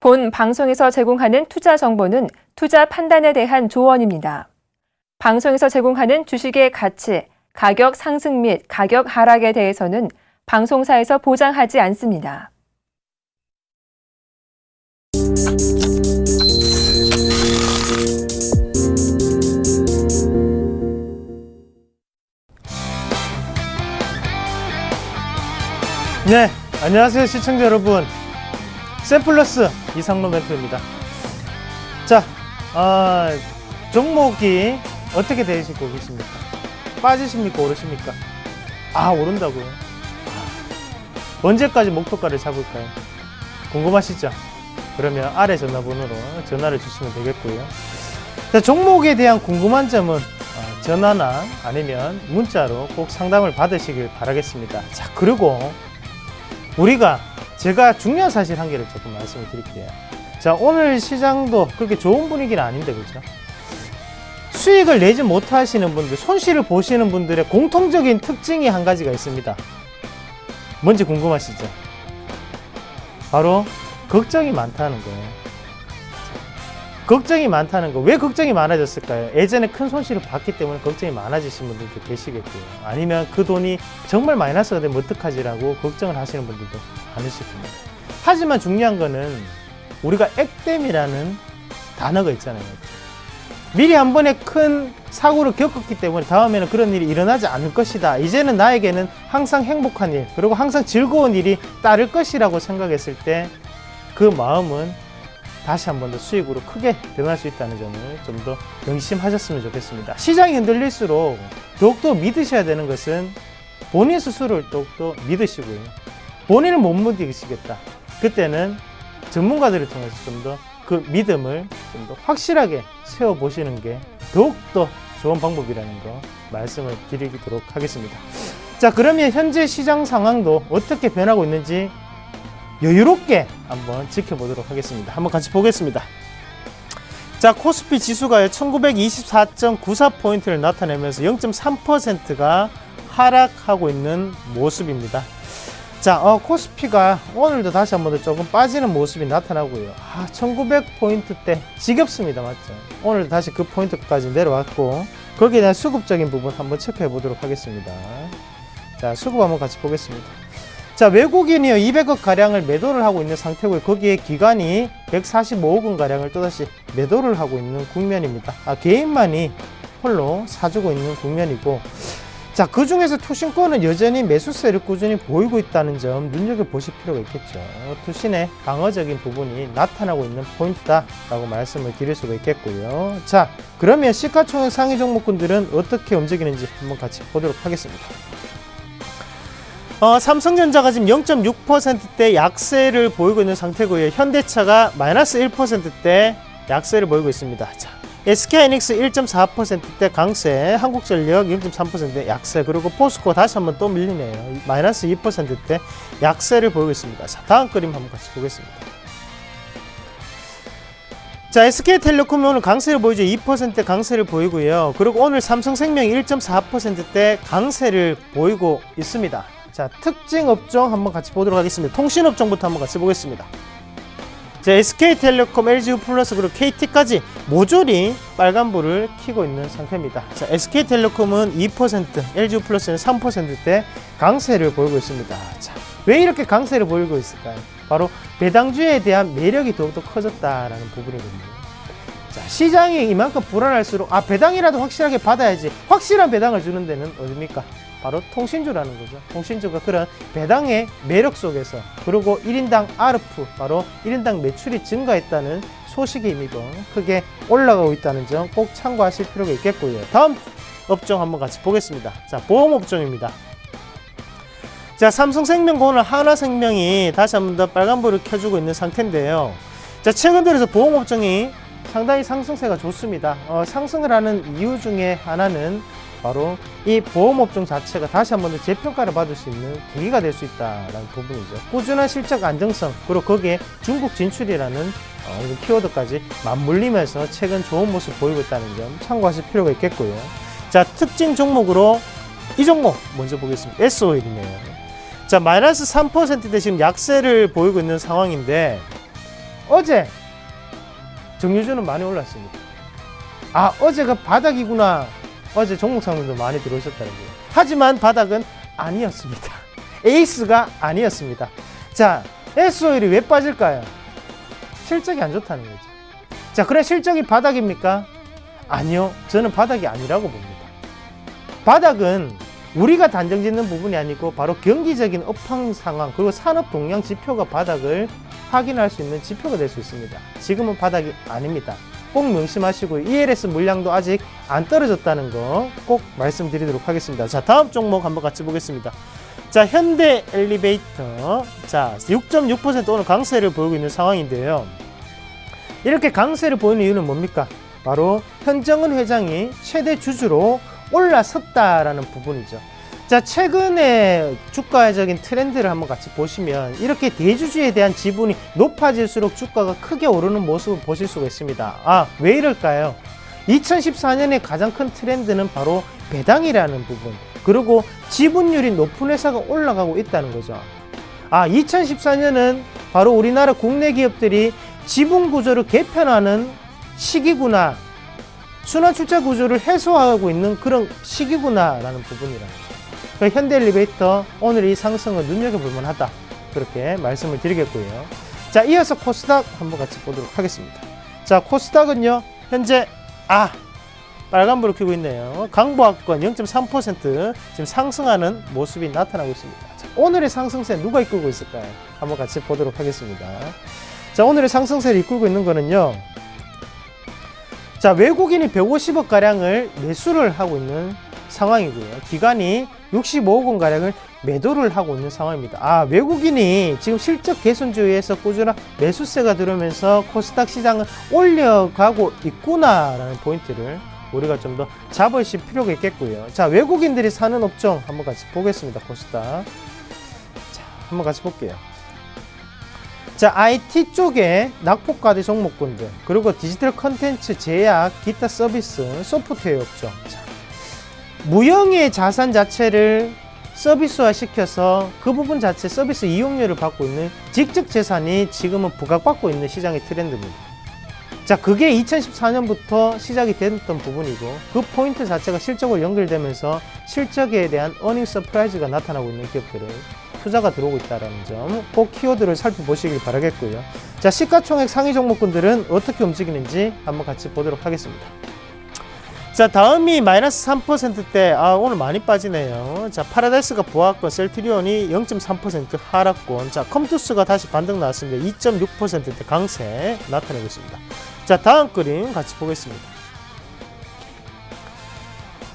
본 방송에서 제공하는 투자 정보는 투자 판단에 대한 조언입니다. 방송에서 제공하는 주식의 가치, 가격 상승 및 가격 하락에 대해서는 방송사에서 보장하지 않습니다. 네, 안녕하세요 시청자 여러분. 샘플러스 이상로 멘토입니다. 자, 종목이 어떻게 되시고 계십니까? 빠지십니까? 오르십니까? 오른다고요? 언제까지 목표가를 잡을까요? 궁금하시죠? 그러면 아래 전화번호로 전화를 주시면 되겠고요. 자, 종목에 대한 궁금한 점은 전화나 아니면 문자로 꼭 상담을 받으시길 바라겠습니다. 자, 그리고 제가 중요한 사실 한 개를 조금 말씀을 드릴게요. 자, 오늘 시장도 그렇게 좋은 분위기는 아닌데, 그죠? 수익을 내지 못하시는 분들, 손실을 보시는 분들의 공통적인 특징이 한 가지가 있습니다. 뭔지 궁금하시죠? 바로 걱정이 많다는 거예요. 걱정이 많다는 거. 왜 걱정이 많아졌을까요? 예전에 큰 손실을 봤기 때문에 걱정이 많아지신 분들도 계시겠고요. 아니면 그 돈이 정말 마이너스가 되면 어떡하지라고 걱정을 하시는 분들도 많으실 겁니다. 하지만 중요한 거는 우리가 액땜이라는 단어가 있잖아요. 미리 한 번에 큰 사고를 겪었기 때문에 다음에는 그런 일이 일어나지 않을 것이다. 이제는 나에게는 항상 행복한 일, 그리고 항상 즐거운 일이 따를 것이라고 생각했을 때 그 마음은 다시 한 번 더 수익으로 크게 변할 수 있다는 점을 좀 더 명심하셨으면 좋겠습니다. 시장이 흔들릴수록 더욱더 믿으셔야 되는 것은 본인 스스로를 더욱더 믿으시고요. 본인을 못 믿으시겠다. 그때는 전문가들을 통해서 좀 더 그 믿음을 좀 더 확실하게 세워보시는 게 더욱더 좋은 방법이라는 거 말씀을 드리도록 하겠습니다. 자, 그러면 현재 시장 상황도 어떻게 변하고 있는지 여유롭게 한번 지켜보도록 하겠습니다. 한번 같이 보겠습니다. 자, 코스피 지수가 1924.94포인트를 나타내면서 0.3%가 하락하고 있는 모습입니다. 자, 코스피가 오늘도 다시 한번 더 조금 빠지는 모습이 나타나고요. 1900포인트대 지겹습니다. 맞죠? 오늘도 다시 그 포인트까지 내려왔고, 거기에 대한 수급적인 부분 한번 체크해 보도록 하겠습니다. 자, 수급 한번 같이 보겠습니다. 자, 외국인이요 200억 가량을 매도를 하고 있는 상태고요. 거기에 기관이 145억 원 가량을 또다시 매도를 하고 있는 국면입니다. 개인만이 홀로 사주고 있는 국면이고, 자, 그 중에서 투신권은 여전히 매수세를 꾸준히 보이고 있다는 점 눈여겨보실 필요가 있겠죠. 투신의 방어적인 부분이 나타나고 있는 포인트다라고 말씀을 드릴 수가 있겠고요. 자, 그러면 시가총액 상위 종목군들은 어떻게 움직이는지 한번 같이 보도록 하겠습니다. 삼성전자가 지금 0.6%대 약세를 보이고 있는 상태고요. 현대차가 마이너스 1%대 약세를 보이고 있습니다. 자, SK하이닉스 1.4%대 강세, 한국전력 0.3%대 약세, 그리고 포스코 다시 한번 또 밀리네요. 마이너스 2%대 약세를 보이고 있습니다. 자, 다음 그림 한번 같이 보겠습니다. 자, SK텔레콤이 오늘 강세를 보이죠. 2% 강세를 보이고요. 그리고 오늘 삼성생명이 1.4%대 강세를 보이고 있습니다. 자, 특징 업종 한번 같이 보도록 하겠습니다. 통신 업종부터 한번 같이 보겠습니다. 자, SK텔레콤, LG우플러스 그리고 KT까지 모조리 빨간불을 켜고 있는 상태입니다. 자, SK텔레콤은 2%, LG우플러스는 3%대 강세를 보이고 있습니다. 자, 왜 이렇게 강세를 보이고 있을까요? 바로 배당주에 대한 매력이 더욱더 커졌다라는 부분이거든요. 자, 시장이 이만큼 불안할수록 배당이라도 확실하게 받아야지. 확실한 배당을 주는 데는 어딥니까? 바로 통신주라는 거죠. 통신주가 그런 배당의 매력 속에서, 그리고 1인당 ARPU, 바로 1인당 매출이 증가했다는 소식이 이미 크게 올라가고 있다는 점 꼭 참고하실 필요가 있겠고요. 다음 업종 한번 같이 보겠습니다. 자, 보험업종입니다. 자, 삼성생명과 오늘 하나생명이 다시 한번 더 빨간불을 켜주고 있는 상태인데요. 자, 최근 들어서 보험업종이 상당히 상승세가 좋습니다. 상승을 하는 이유 중에 하나는 바로 이 보험업종 자체가 다시 한 번 더 재평가를 받을 수 있는 계기가 될 수 있다는 부분이죠. 꾸준한 실적 안정성, 그리고 거기에 중국 진출이라는 키워드까지 맞물리면서 최근 좋은 모습 보이고 있다는 점 참고하실 필요가 있겠고요. 자, 특징 종목으로 이 종목 먼저 보겠습니다. S오일이네요. 자, 마이너스 3%대 지금 약세를 보이고 있는 상황인데, 어제 정유주는 많이 올랐습니다. 아, 어제가 바닥이구나. 어제 종목상들도 많이 들어오셨다는 거예요. 하지만 바닥은 아니었습니다. 에이스가 아니었습니다. 자, S-오일이 왜 빠질까요? 실적이 안 좋다는 거죠. 자, 그래 실적이 바닥입니까? 아니요, 저는 바닥이 아니라고 봅니다. 바닥은 우리가 단정 짓는 부분이 아니고 바로 경기적인 업황 상황 그리고 산업 동향 지표가 바닥을 확인할 수 있는 지표가 될 수 있습니다. 지금은 바닥이 아닙니다. 꼭 명심하시고 ELS 물량도 아직 안 떨어졌다는 거 꼭 말씀드리도록 하겠습니다. 자, 다음 종목 한번 같이 보겠습니다. 자, 현대 엘리베이터. 자, 6.6% 오늘 강세를 보이고 있는 상황인데요. 이렇게 강세를 보이는 이유는 뭡니까? 바로 현정은 회장이 최대 주주로 올라섰다라는 부분이죠. 자, 최근에 주가적인 트렌드를 한번 같이 보시면 이렇게 대주주에 대한 지분이 높아질수록 주가가 크게 오르는 모습을 보실 수가 있습니다. 아, 왜 이럴까요? 2014년에 가장 큰 트렌드는 바로 배당이라는 부분, 그리고 지분율이 높은 회사가 올라가고 있다는 거죠. 아, 2014년은 바로 우리나라 국내 기업들이 지분 구조를 개편하는 시기구나, 순환 출자 구조를 해소하고 있는 그런 시기구나 라는 부분이라. 그러니까 현대 엘리베이터 오늘 이 상승은 눈여겨볼 만하다, 그렇게 말씀을 드리겠고요. 자, 이어서 코스닥 한번 같이 보도록 하겠습니다. 자, 코스닥은요 현재 빨간불을 켜고 있네요. 강보합권 0.3% 지금 상승하는 모습이 나타나고 있습니다. 자, 오늘의 상승세 누가 이끌고 있을까요? 한번 같이 보도록 하겠습니다. 자, 오늘의 상승세를 이끌고 있는 거는요, 자, 외국인이 150억 가량을 매수를 하고 있는 상황이고요. 기관이 65억 원 가량을 매도를 하고 있는 상황입니다. 아, 외국인이 지금 실적 개선주의에서 꾸준한 매수세가 들어오면서 코스닥 시장을 올려가고 있구나라는 포인트를 우리가 좀 더 잡으실 필요가 있겠고요. 자, 외국인들이 사는 업종 한번 같이 보겠습니다. 코스닥. 자, 한번 같이 볼게요. 자, IT 쪽에 낙폭과대 종목군들, 그리고 디지털 컨텐츠, 제약, 기타 서비스, 소프트웨어 업종. 자, 무형의 자산 자체를 서비스화 시켜서 그 부분 자체 서비스 이용료를 받고 있는 직접 재산이 지금은 부각받고 있는 시장의 트렌드입니다. 자, 그게 2014년부터 시작이 됐던 부분이고, 그 포인트 자체가 실적으로 연결되면서 실적에 대한 어닝 서프라이즈가 나타나고 있는 기업들을 투자가 들어오고 있다는 점 꼭 키워드를 살펴보시길 바라겠고요. 자, 시가총액 상위 종목군들은 어떻게 움직이는지 한번 같이 보도록 하겠습니다. 자, 다음이 마이너스 3%대. 오늘 많이 빠지네요. 자, 파라다이스가 보합권, 셀트리온이 0.3% 하락권. 자, 컴투스가 다시 반등 나왔습니다. 2.6%대 강세 나타내고 있습니다. 자, 다음 그림 같이 보겠습니다.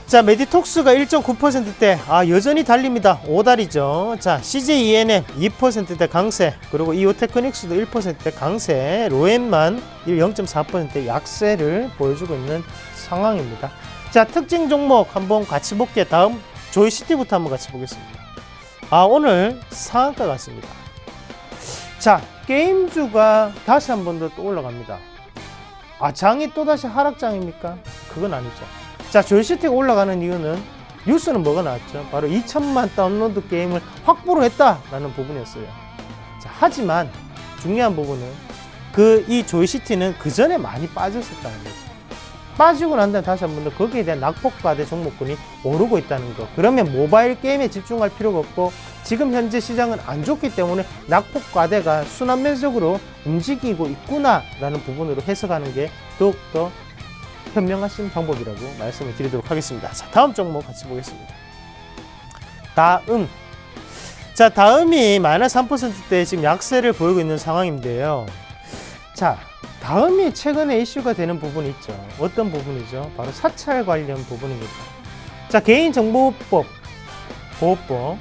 자, 메디톡스가 1.9%대. 여전히 달립니다. 5달이죠. 자, CJENM 2%대 강세, 그리고 이오테크닉스도 1%대 강세, 로엔만 0.4% 약세를 보여주고 있는 상황입니다. 자, 특징 종목 한번 같이 볼게요. 다음 조이시티부터 한번 같이 보겠습니다. 오늘 상한가 같습니다. 자, 게임주가 다시 한 번 더 또 올라갑니다. 장이 또다시 하락장입니까? 그건 아니죠. 자, 조이시티가 올라가는 이유는 뉴스는 뭐가 나왔죠? 바로 2천만 다운로드 게임을 확보를 했다라는 부분이었어요. 자, 하지만 중요한 부분은 이 조이시티는 그 전에 많이 빠졌었다는 거죠. 빠지고 난 다음에 다시 한 번 더 거기에 대한 낙폭과대 종목군이 오르고 있다는 거. 그러면 모바일 게임에 집중할 필요가 없고, 지금 현재 시장은 안 좋기 때문에 낙폭과대가 순환매적으로 움직이고 있구나라는 부분으로 해석하는 게 더욱더 현명하신 방법이라고 말씀을 드리도록 하겠습니다. 자, 다음 종목 같이 보겠습니다. 다음. 자, 다음이 마이너스 3%대 지금 약세를 보이고 있는 상황인데요. 자, 다음이 최근에 이슈가 되는 부분이 있죠. 어떤 부분이죠? 바로 사찰 관련 부분입니다. 자, 개인정보법, 보호법.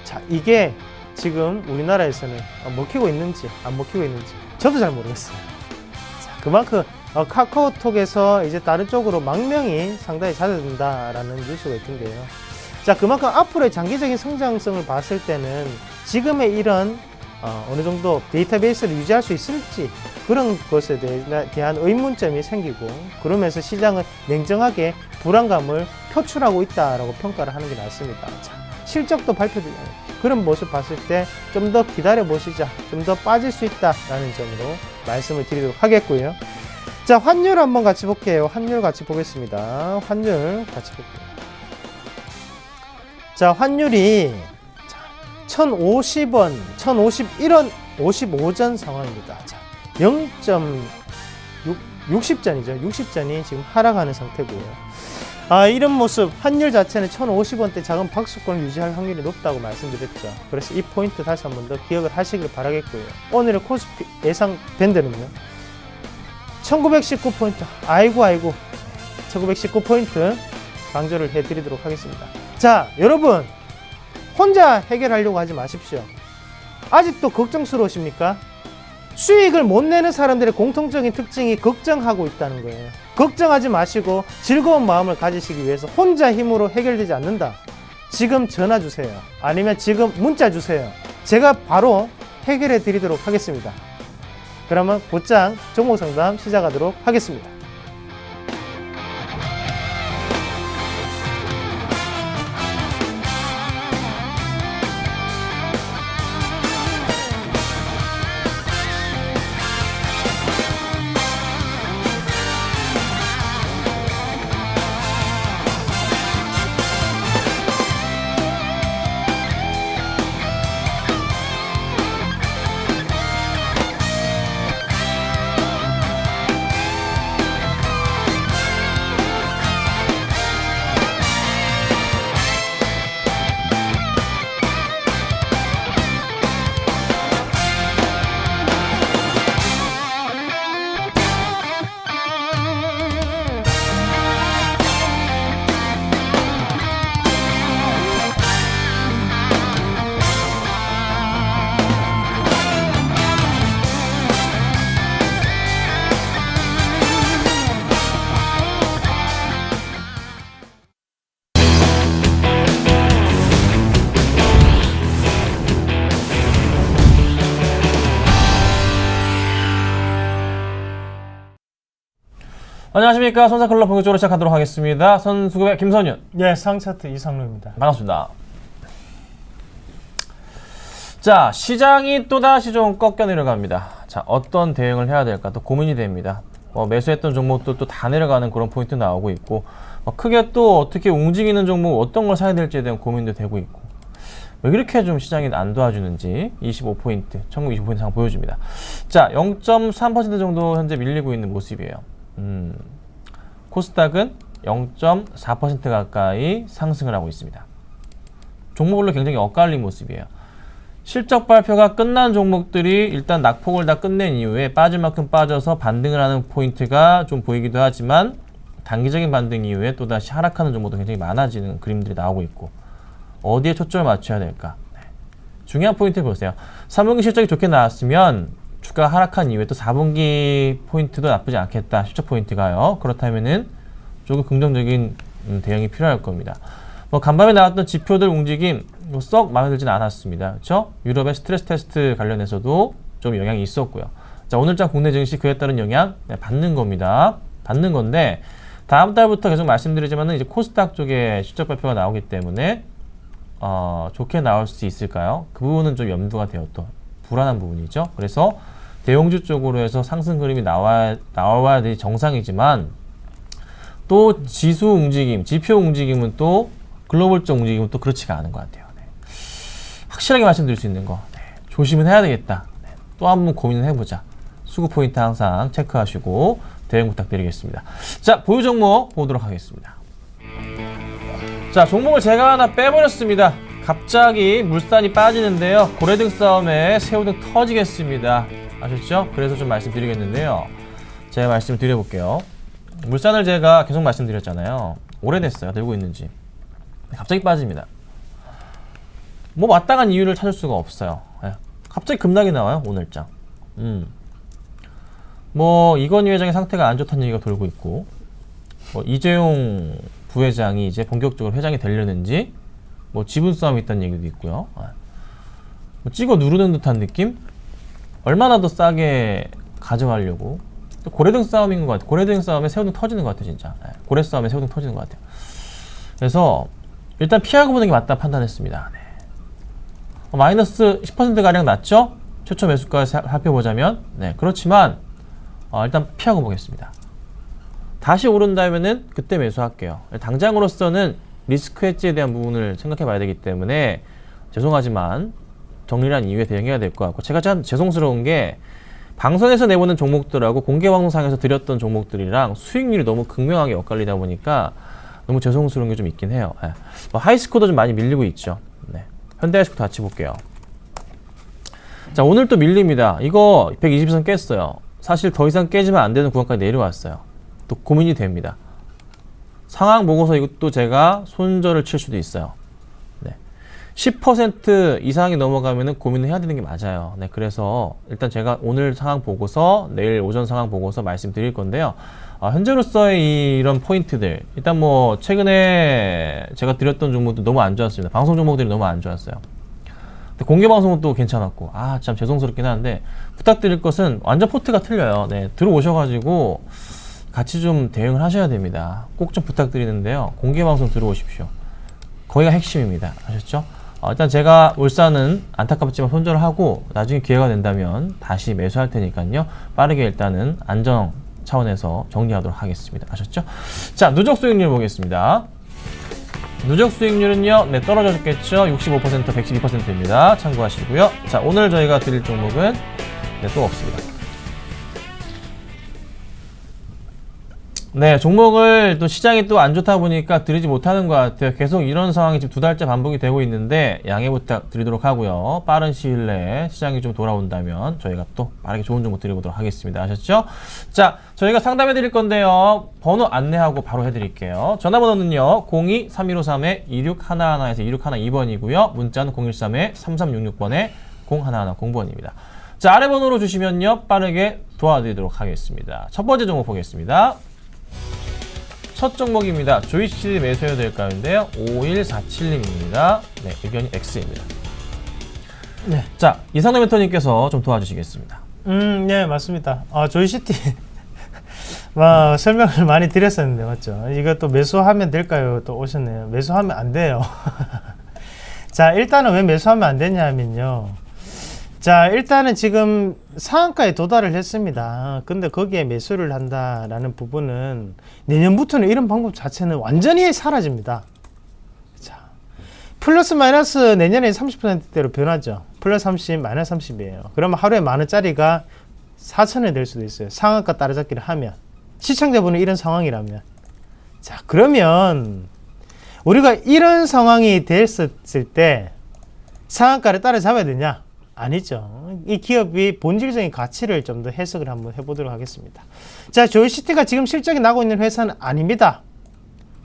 자, 이게 지금 우리나라에서는 먹히고 있는지 안 먹히고 있는지 저도 잘 모르겠어요. 자, 그만큼 카카오톡에서 이제 다른 쪽으로 망명이 상당히 잦아든다라는 뉴스가 있던데요. 자, 그만큼 앞으로의 장기적인 성장성을 봤을 때는 지금의 이런 어느 정도 데이터베이스를 유지할 수 있을지, 그런 것에 대한 의문점이 생기고, 그러면서 시장은 냉정하게 불안감을 표출하고 있다라고 평가를 하는 게 낫습니다. 자, 실적도 발표되잖아요. 그런 모습 봤을 때 좀 더 기다려 보시자, 좀 더 빠질 수 있다라는 점으로 말씀을 드리도록 하겠고요. 자, 환율 한번 같이 볼게요. 환율 같이 보겠습니다. 환율 같이 볼게요. 자, 환율이 1,050원, 1,051원 55전 상황입니다. 자, 0.60전이죠. 60전이 지금 하락하는 상태고요. 이런 모습, 환율 자체는 1,050원대 작은 박스권을 유지할 확률이 높다고 말씀드렸죠. 그래서 이 포인트 다시 한 번 더 기억을 하시길 바라겠고요. 오늘의 코스피 예상 밴드는요, 1919포인트, 아이고 1919포인트 강조를 해드리도록 하겠습니다. 자, 여러분, 혼자 해결하려고 하지 마십시오. 아직도 걱정스러우십니까? 수익을 못 내는 사람들의 공통적인 특징이 걱정하고 있다는 거예요. 걱정하지 마시고 즐거운 마음을 가지시기 위해서 혼자 힘으로 해결되지 않는다. 지금 전화 주세요. 아니면 지금 문자 주세요. 제가 바로 해결해 드리도록 하겠습니다. 그러면 곧장 종목 상담 시작하도록 하겠습니다. 안녕하십니까. 손사클럽 본격적으로 시작하도록 하겠습니다. 선수급의 김선윤. 네, 상차트 이상로입니다. 반갑습니다. 자, 시장이 또다시 좀 꺾여 내려갑니다. 자, 어떤 대응을 해야 될까 또 고민이 됩니다. 매수했던 종목도 또 다 내려가는 그런 포인트 나오고 있고, 크게 또 어떻게 움직이는 종목 어떤 걸 사야 될지에 대한 고민도 되고 있고, 왜 이렇게 좀 시장이 안 도와주는지 25포인트, 1925포인트 상황 보여줍니다. 자, 0.3% 정도 현재 밀리고 있는 모습이에요. 코스닥은 0.4% 가까이 상승을 하고 있습니다. 종목별로 굉장히 엇갈린 모습이에요. 실적 발표가 끝난 종목들이 일단 낙폭을 다 끝낸 이후에 빠질 만큼 빠져서 반등을 하는 포인트가 좀 보이기도 하지만, 단기적인 반등 이후에 또다시 하락하는 종목도 굉장히 많아지는 그림들이 나오고 있고, 어디에 초점을 맞춰야 될까? 중요한 포인트 보세요. 3분기 실적이 좋게 나왔으면 주가 하락한 이후에 또 4분기 포인트도 나쁘지 않겠다. 실적 포인트가요. 그렇다면은 조금 긍정적인 대응이 필요할 겁니다. 간밤에 나왔던 지표들 움직임 썩 마음에 들지는 않았습니다. 그렇죠? 유럽의 스트레스 테스트 관련해서도 좀 영향이 있었고요. 자, 오늘장 국내 증시 그에 따른 영향 받는 겁니다. 받는 건데, 다음 달부터 계속 말씀드리지만은 이제 코스닥 쪽에 실적 발표가 나오기 때문에 좋게 나올 수 있을까요? 그 부분은 좀 염두가 되어 또 불안한 부분이죠. 그래서 대형주 쪽으로 해서 상승 그림이 나와야 될 정상이지만, 또 지수 움직임, 지표 움직임은 또 글로벌적 움직임은 또 그렇지가 않은 것 같아요. 네. 확실하게 말씀드릴 수 있는 거, 조심은 해야 되겠다. 또 한번 고민을 해보자. 수급 포인트 항상 체크하시고 대응 부탁드리겠습니다. 자, 보유 종목 보도록 하겠습니다. 자, 종목을 제가 하나 빼버렸습니다. 갑자기 물산이 빠지는데요. 고래등 싸움에 새우등 터지겠습니다. 아셨죠? 그래서 좀 말씀드리겠는데요. 제가 말씀을 드려볼게요. 물산을 제가 계속 말씀드렸잖아요. 오래됐어요. 들고 있는지. 갑자기 빠집니다. 마땅한 이유를 찾을 수가 없어요. 갑자기 급락이 나와요. 오늘장. 이건희 회장의 상태가 안 좋다는 얘기가 돌고 있고, 이재용 부회장이 이제 본격적으로 회장이 되려는지, 지분 싸움이 있다는 얘기도 있고요. 찍어 누르는 듯한 느낌? 얼마나 더 싸게 가져가려고. 또 고래등 싸움인 것 같아요. 고래등 싸움에 새우등 터지는 것 같아요, 진짜. 고래 싸움에 새우등 터지는 것 같아요. 그래서 일단 피하고 보는 게 맞다 판단했습니다. 마이너스 10%가량 났죠? 최초 매수가 살펴보자면 네, 그렇지만 일단 피하고 보겠습니다. 다시 오른다면은 그때 매수할게요. 당장으로서는 리스크 헤지에 대한 부분을 생각해 봐야 되기 때문에 죄송하지만 정리한 이후에 대응해야 될 것 같고, 제가 참 죄송스러운 게 방송에서 내보는 종목들하고 공개 방송상에서 드렸던 종목들이랑 수익률이 너무 극명하게 엇갈리다 보니까 너무 죄송스러운 게 좀 있긴 해요. 네. 하이스코도 좀 많이 밀리고 있죠. 네. 현대하이스코도 같이 볼게요. 자, 오늘 또 밀립니다. 이거 120선 깼어요. 사실 더 이상 깨지면 안 되는 구간까지 내려왔어요. 또 고민이 됩니다. 상황 보고서 이것도 제가 손절을 칠 수도 있어요. 네. 10% 이상이 넘어가면은 고민을 해야 되는 게 맞아요. 네. 그래서 일단 제가 오늘 상황 보고서, 내일 오전 상황 보고서 말씀드릴 건데요. 현재로서의 이런 포인트들, 일단 뭐 최근에 제가 드렸던 종목도 너무 안 좋았습니다. 방송 종목들이 너무 안 좋았어요. 공개 방송은 또 괜찮았고, 참 죄송스럽긴 한데 부탁드릴 것은 완전 포트가 틀려요. 네, 들어오셔가지고 같이 좀 대응을 하셔야 됩니다. 꼭 좀 부탁드리는데요. 공개 방송 들어오십시오. 거기가 핵심입니다. 아셨죠? 일단 제가 울산은 안타깝지만 손절을 하고 나중에 기회가 된다면 다시 매수할 테니까요. 빠르게 일단은 안정 차원에서 정리하도록 하겠습니다. 아셨죠? 자, 누적 수익률 보겠습니다. 누적 수익률은요, 네, 떨어졌겠죠. 65%, 112%입니다. 참고하시고요. 자, 오늘 저희가 드릴 종목은 네, 또 없습니다. 네, 종목을 또 시장이 또 안 좋다 보니까 드리지 못하는 것 같아요. 계속 이런 상황이 지금 2달째 반복이 되고 있는데 양해 부탁드리도록 하고요. 빠른 시일 내에 시장이 좀 돌아온다면 저희가 또 빠르게 좋은 정보 드려보도록 하겠습니다. 아셨죠? 자, 저희가 상담해 드릴 건데요. 번호 안내하고 바로 해드릴게요. 전화번호는요, 02-3153-2611에서 2612번이고요. 문자는 013-3366번에 0110번입니다. 자, 아래 번호로 주시면요, 빠르게 도와드리도록 하겠습니다. 첫 번째 종목 보겠습니다. 첫 종목입니다. 조이시 매수해야 될까요인데요. 5147님입니다. 네, 의견이 X입니다. 네. 자, 이상도 멘토님께서 좀 도와주시겠습니다. 네, 맞습니다. 조이시티 설명을 많이 드렸었는데 맞죠? 이것도 매수하면 될까요? 또 오셨네요. 매수하면 안 돼요. 자, 일단은 왜 매수하면 안 되냐면요. 자, 일단은 지금 상한가에 도달을 했습니다. 근데 거기에 매수를 한다라는 부분은 내년부터는 이런 방법 자체는 완전히 사라집니다. 자, 플러스 마이너스 내년에 30%대로 변하죠. 플러스 30, 마이너스 30이에요. 그러면 하루에 만원짜리가 4,000원이 될 수도 있어요. 상한가 따라잡기를 하면. 시청자분은 이런 상황이라면. 자, 그러면 우리가 이런 상황이 됐을 때 상한가를 따라잡아야 되냐? 아니죠. 이 기업이 본질적인 가치를 좀 더 해석을 한번 해보도록 하겠습니다. 자, 조이시티가 지금 실적이 나고 있는 회사는 아닙니다.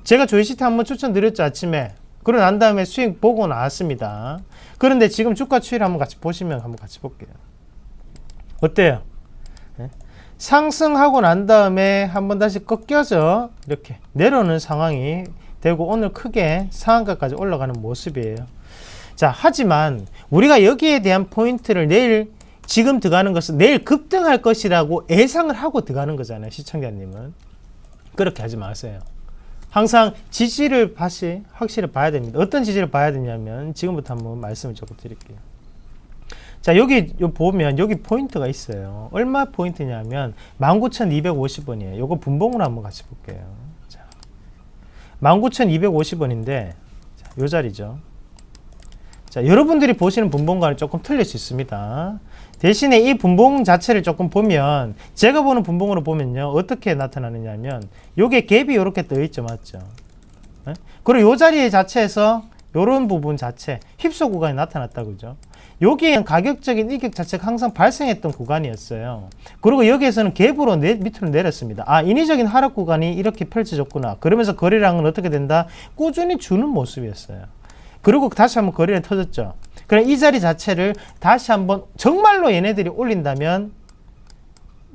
제가 조이시티 한번 추천드렸죠, 아침에. 그러고 난 다음에 수익 보고 나왔습니다. 그런데 지금 주가 추이를 한번 같이 보시면 한번 같이 볼게요. 어때요? 네? 상승하고 난 다음에 한번 다시 꺾여서 이렇게 내려오는 상황이 되고 오늘 크게 상한가까지 올라가는 모습이에요. 자, 하지만 우리가 여기에 대한 포인트를 내일 지금 들어가는 것은 내일 급등할 것이라고 예상을 하고 들어가는 거잖아요. 시청자님은. 그렇게 하지 마세요. 항상 지지를 다시 확실히 봐야 됩니다. 어떤 지지를 봐야 되냐면 지금부터 한번 말씀을 조금 드릴게요. 자, 여기 보면 여기 포인트가 있어요. 얼마 포인트냐면 19,250원이에요. 요거 분봉으로 한번 같이 볼게요. 자, 19,250원인데 요 자리죠. 자, 여러분들이 보시는 분봉과는 조금 틀릴 수 있습니다. 대신에 이 분봉 자체를 조금 보면 제가 보는 분봉으로 보면요, 어떻게 나타나느냐 하면 요게 갭이 요렇게 떠 있죠, 맞죠? 네? 그리고 요 자리 자체에서 요런 부분 자체 휩소 구간이 나타났다, 그죠? 여기에 가격적인 이격 자체가 항상 발생했던 구간이었어요. 그리고 여기에서는 갭으로 밑으로 내렸습니다. 인위적인 하락 구간이 이렇게 펼쳐졌구나. 그러면서 거래량은 어떻게 된다? 꾸준히 주는 모습이었어요. 그리고 다시 한번 거래가 터졌죠. 그럼 이 자리 자체를 다시 한번 정말로 얘네들이 올린다면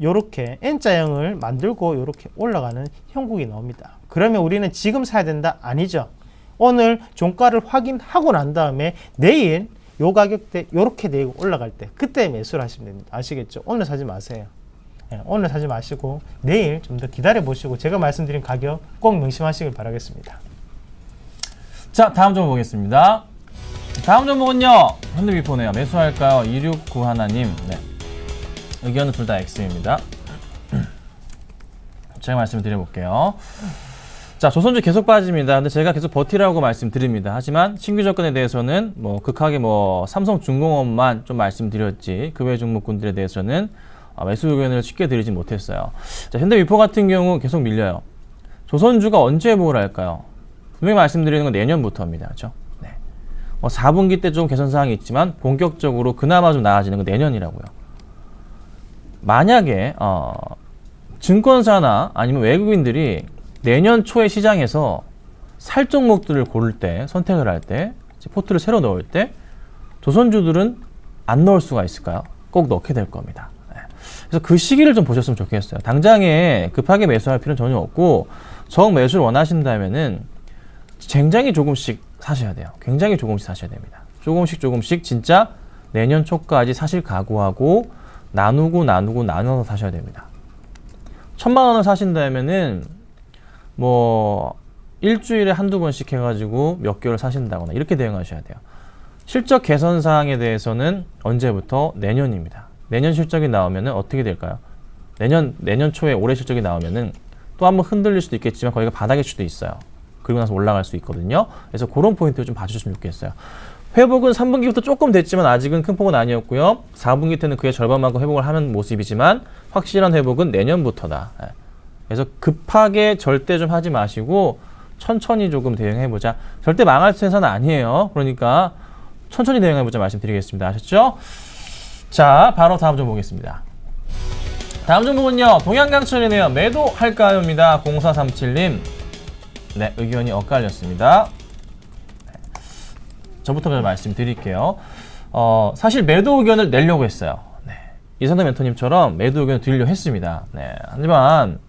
요렇게 N자형을 만들고 요렇게 올라가는 형국이 나옵니다. 그러면 우리는 지금 사야 된다? 아니죠. 오늘 종가를 확인하고 난 다음에 내일 요 가격대 요렇게 되고 올라갈 때 그때 매수를 하시면 됩니다. 아시겠죠? 오늘 사지 마세요. 네, 오늘 사지 마시고 내일 좀 더 기다려 보시고 제가 말씀드린 가격 꼭 명심하시길 바라겠습니다. 자, 다음 좀 보겠습니다. 다음 종목은요. 현대미포네요. 매수할까요? 2691님. 네. 의견은 둘 다 X입니다. 제가 말씀을 드려볼게요. 자, 조선주 계속 빠집니다. 근데 제가 계속 버티라고 말씀드립니다. 하지만 신규 접근에 대해서는 뭐 극하게 뭐 삼성중공업만 좀 말씀드렸지 그 외 종목군들에 대해서는 매수 의견을 쉽게 드리진 못했어요. 자, 현대미포 같은 경우 계속 밀려요. 조선주가 언제 회복을 할까요? 분명히 말씀드리는 건 내년부터입니다. 그렇죠? 네. 4분기 때 좀 개선 사항이 있지만 본격적으로 그나마 좀 나아지는 건 내년이라고요. 만약에 증권사나 아니면 외국인들이 내년 초에 시장에서 살 종목들을 고를 때, 선택을 할 때, 포트를 새로 넣을 때 조선주들은 안 넣을 수가 있을까요? 꼭 넣게 될 겁니다. 그래서 그 시기를 좀 보셨으면 좋겠어요. 당장에 급하게 매수할 필요는 전혀 없고 정 매수를 원하신다면은 굉장히 조금씩 사셔야 돼요. 굉장히 조금씩 사셔야 됩니다. 조금씩 진짜 내년 초까지 사실 각오하고 나눠서 사셔야 됩니다. 1,000만 원을 사신다면은 뭐 일주일에 한두 번씩 해가지고 몇 개월 사신다거나 이렇게 대응하셔야 돼요. 실적 개선 사항에 대해서는 언제부터? 내년입니다. 내년 실적이 나오면은 어떻게 될까요? 내년 초에 올해 실적이 나오면은 또 한번 흔들릴 수도 있겠지만 거기가 바닥일 수도 있어요. 그리고 나서 올라갈 수 있거든요. 그래서 그런 포인트를 좀 봐주셨으면 좋겠어요. 회복은 3분기부터 조금 됐지만 아직은 큰 폭은 아니었고요. 4분기 때는 그의 절반만큼 회복을 하는 모습이지만 확실한 회복은 내년부터다. 그래서 급하게 절대 좀 하지 마시고 천천히 조금 대응해보자. 절대 망할 회사는 아니에요. 그러니까 천천히 대응해보자 말씀드리겠습니다. 아셨죠? 자, 바로 다음 좀 보겠습니다. 다음 종목은요. 동양강철이네요. 매도할까요?입니다. 0437님. 네, 의견이 엇갈렸습니다. 저부터 좀 말씀드릴게요. 사실 매도 의견을 내려고 했어요. 네. 이선호 멘토님처럼 매도 의견을 드리려고 했습니다. 네. 하지만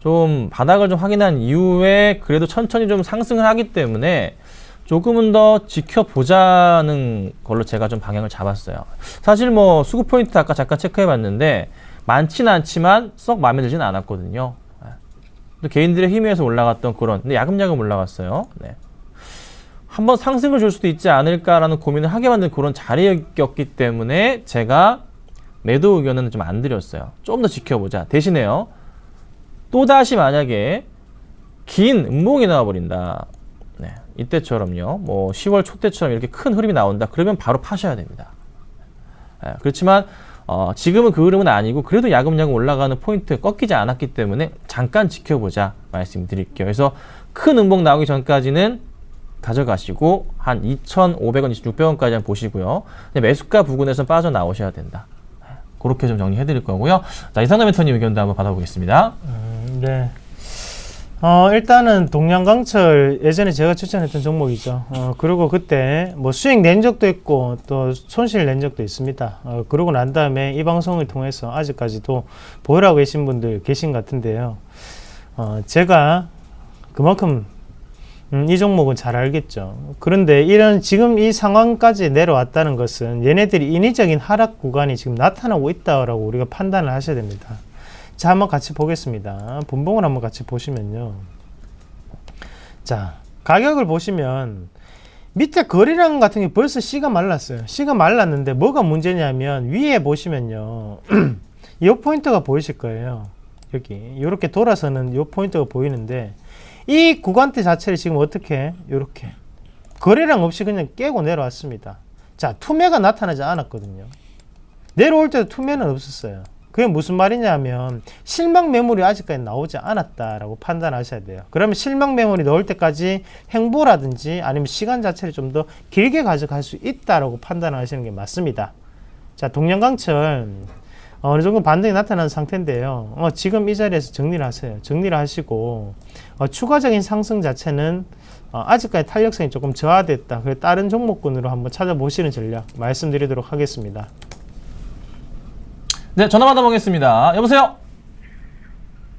좀 바닥을 좀 확인한 이후에 그래도 천천히 좀 상승을 하기 때문에 조금은 더 지켜보자는 걸로 제가 좀 방향을 잡았어요. 사실 뭐 수급 포인트 아까 잠깐 체크해 봤는데 많지는 않지만 썩 마음에 들지는 않았거든요. 또 개인들의 힘에 의해서 올라갔던 그런, 근데 야금야금 올라갔어요. 네. 한번 상승을 줄 수도 있지 않을까라는 고민을 하게 만든 그런 자리였기 때문에 제가 매도 의견은 좀 안 드렸어요. 좀 더 지켜보자. 대신에요. 또다시 만약에 긴 음봉이 나와버린다. 네. 이때처럼요. 뭐 10월 초 때처럼 이렇게 큰 흐름이 나온다. 그러면 바로 파셔야 됩니다. 네. 그렇지만 지금은 그 흐름은 아니고 그래도 야금야금 올라가는 포인트 꺾이지 않았기 때문에 잠깐 지켜보자 말씀드릴게요. 그래서 큰 음봉 나오기 전까지는 가져가시고 한 2,500원, 2,600원까지 한번 보시고요. 매수가 부근에서 빠져나오셔야 된다. 그렇게 좀 정리해드릴 거고요. 자, 이상남 멘토님 의견도 한번 받아보겠습니다. 네. 일단은 동양강철 예전에 제가 추천했던 종목이죠. 그리고 그때 뭐 수익 낸 적도 있고 또 손실 낸 적도 있습니다. 그러고 난 다음에 이 방송을 통해서 아직까지도 보유하고 계신 분들 계신 것 같은데요. 제가 그만큼 이 종목은 잘 알겠죠. 그런데 이런 지금 이 상황까지 내려왔다는 것은 얘네들이 인위적인 하락 구간이 지금 나타나고 있다라고 우리가 판단을 하셔야 됩니다. 자, 한번 같이 보겠습니다. 분봉을 한번 같이 보시면요. 자, 가격을 보시면 밑에 거래량 같은 게 벌써 씨가 말랐어요. 씨가 말랐는데 뭐가 문제냐면 위에 보시면요. 이 포인트가 보이실 거예요. 여기 이렇게 돌아서는 이 포인트가 보이는데 이 구간대 자체를 지금 어떻게 이렇게 거래량 없이 그냥 깨고 내려왔습니다. 자, 투매가 나타나지 않았거든요. 내려올 때도 투매는 없었어요. 그게 무슨 말이냐면 실망 매물이 아직까지 나오지 않았다라고 판단하셔야 돼요. 그러면 실망 매물이 나올 때까지 횡보라든지 아니면 시간 자체를 좀 더 길게 가져갈 수 있다라고 판단하시는 게 맞습니다. 자, 동양강철 어느 정도 반등이 나타난 상태인데요. 지금 이 자리에서 정리를 하세요. 정리를 하시고 추가적인 상승 자체는 아직까지 탄력성이 조금 저하됐다. 그래서 다른 종목군으로 한번 찾아보시는 전략 말씀드리도록 하겠습니다. 네, 전화 받아보겠습니다. 여보세요?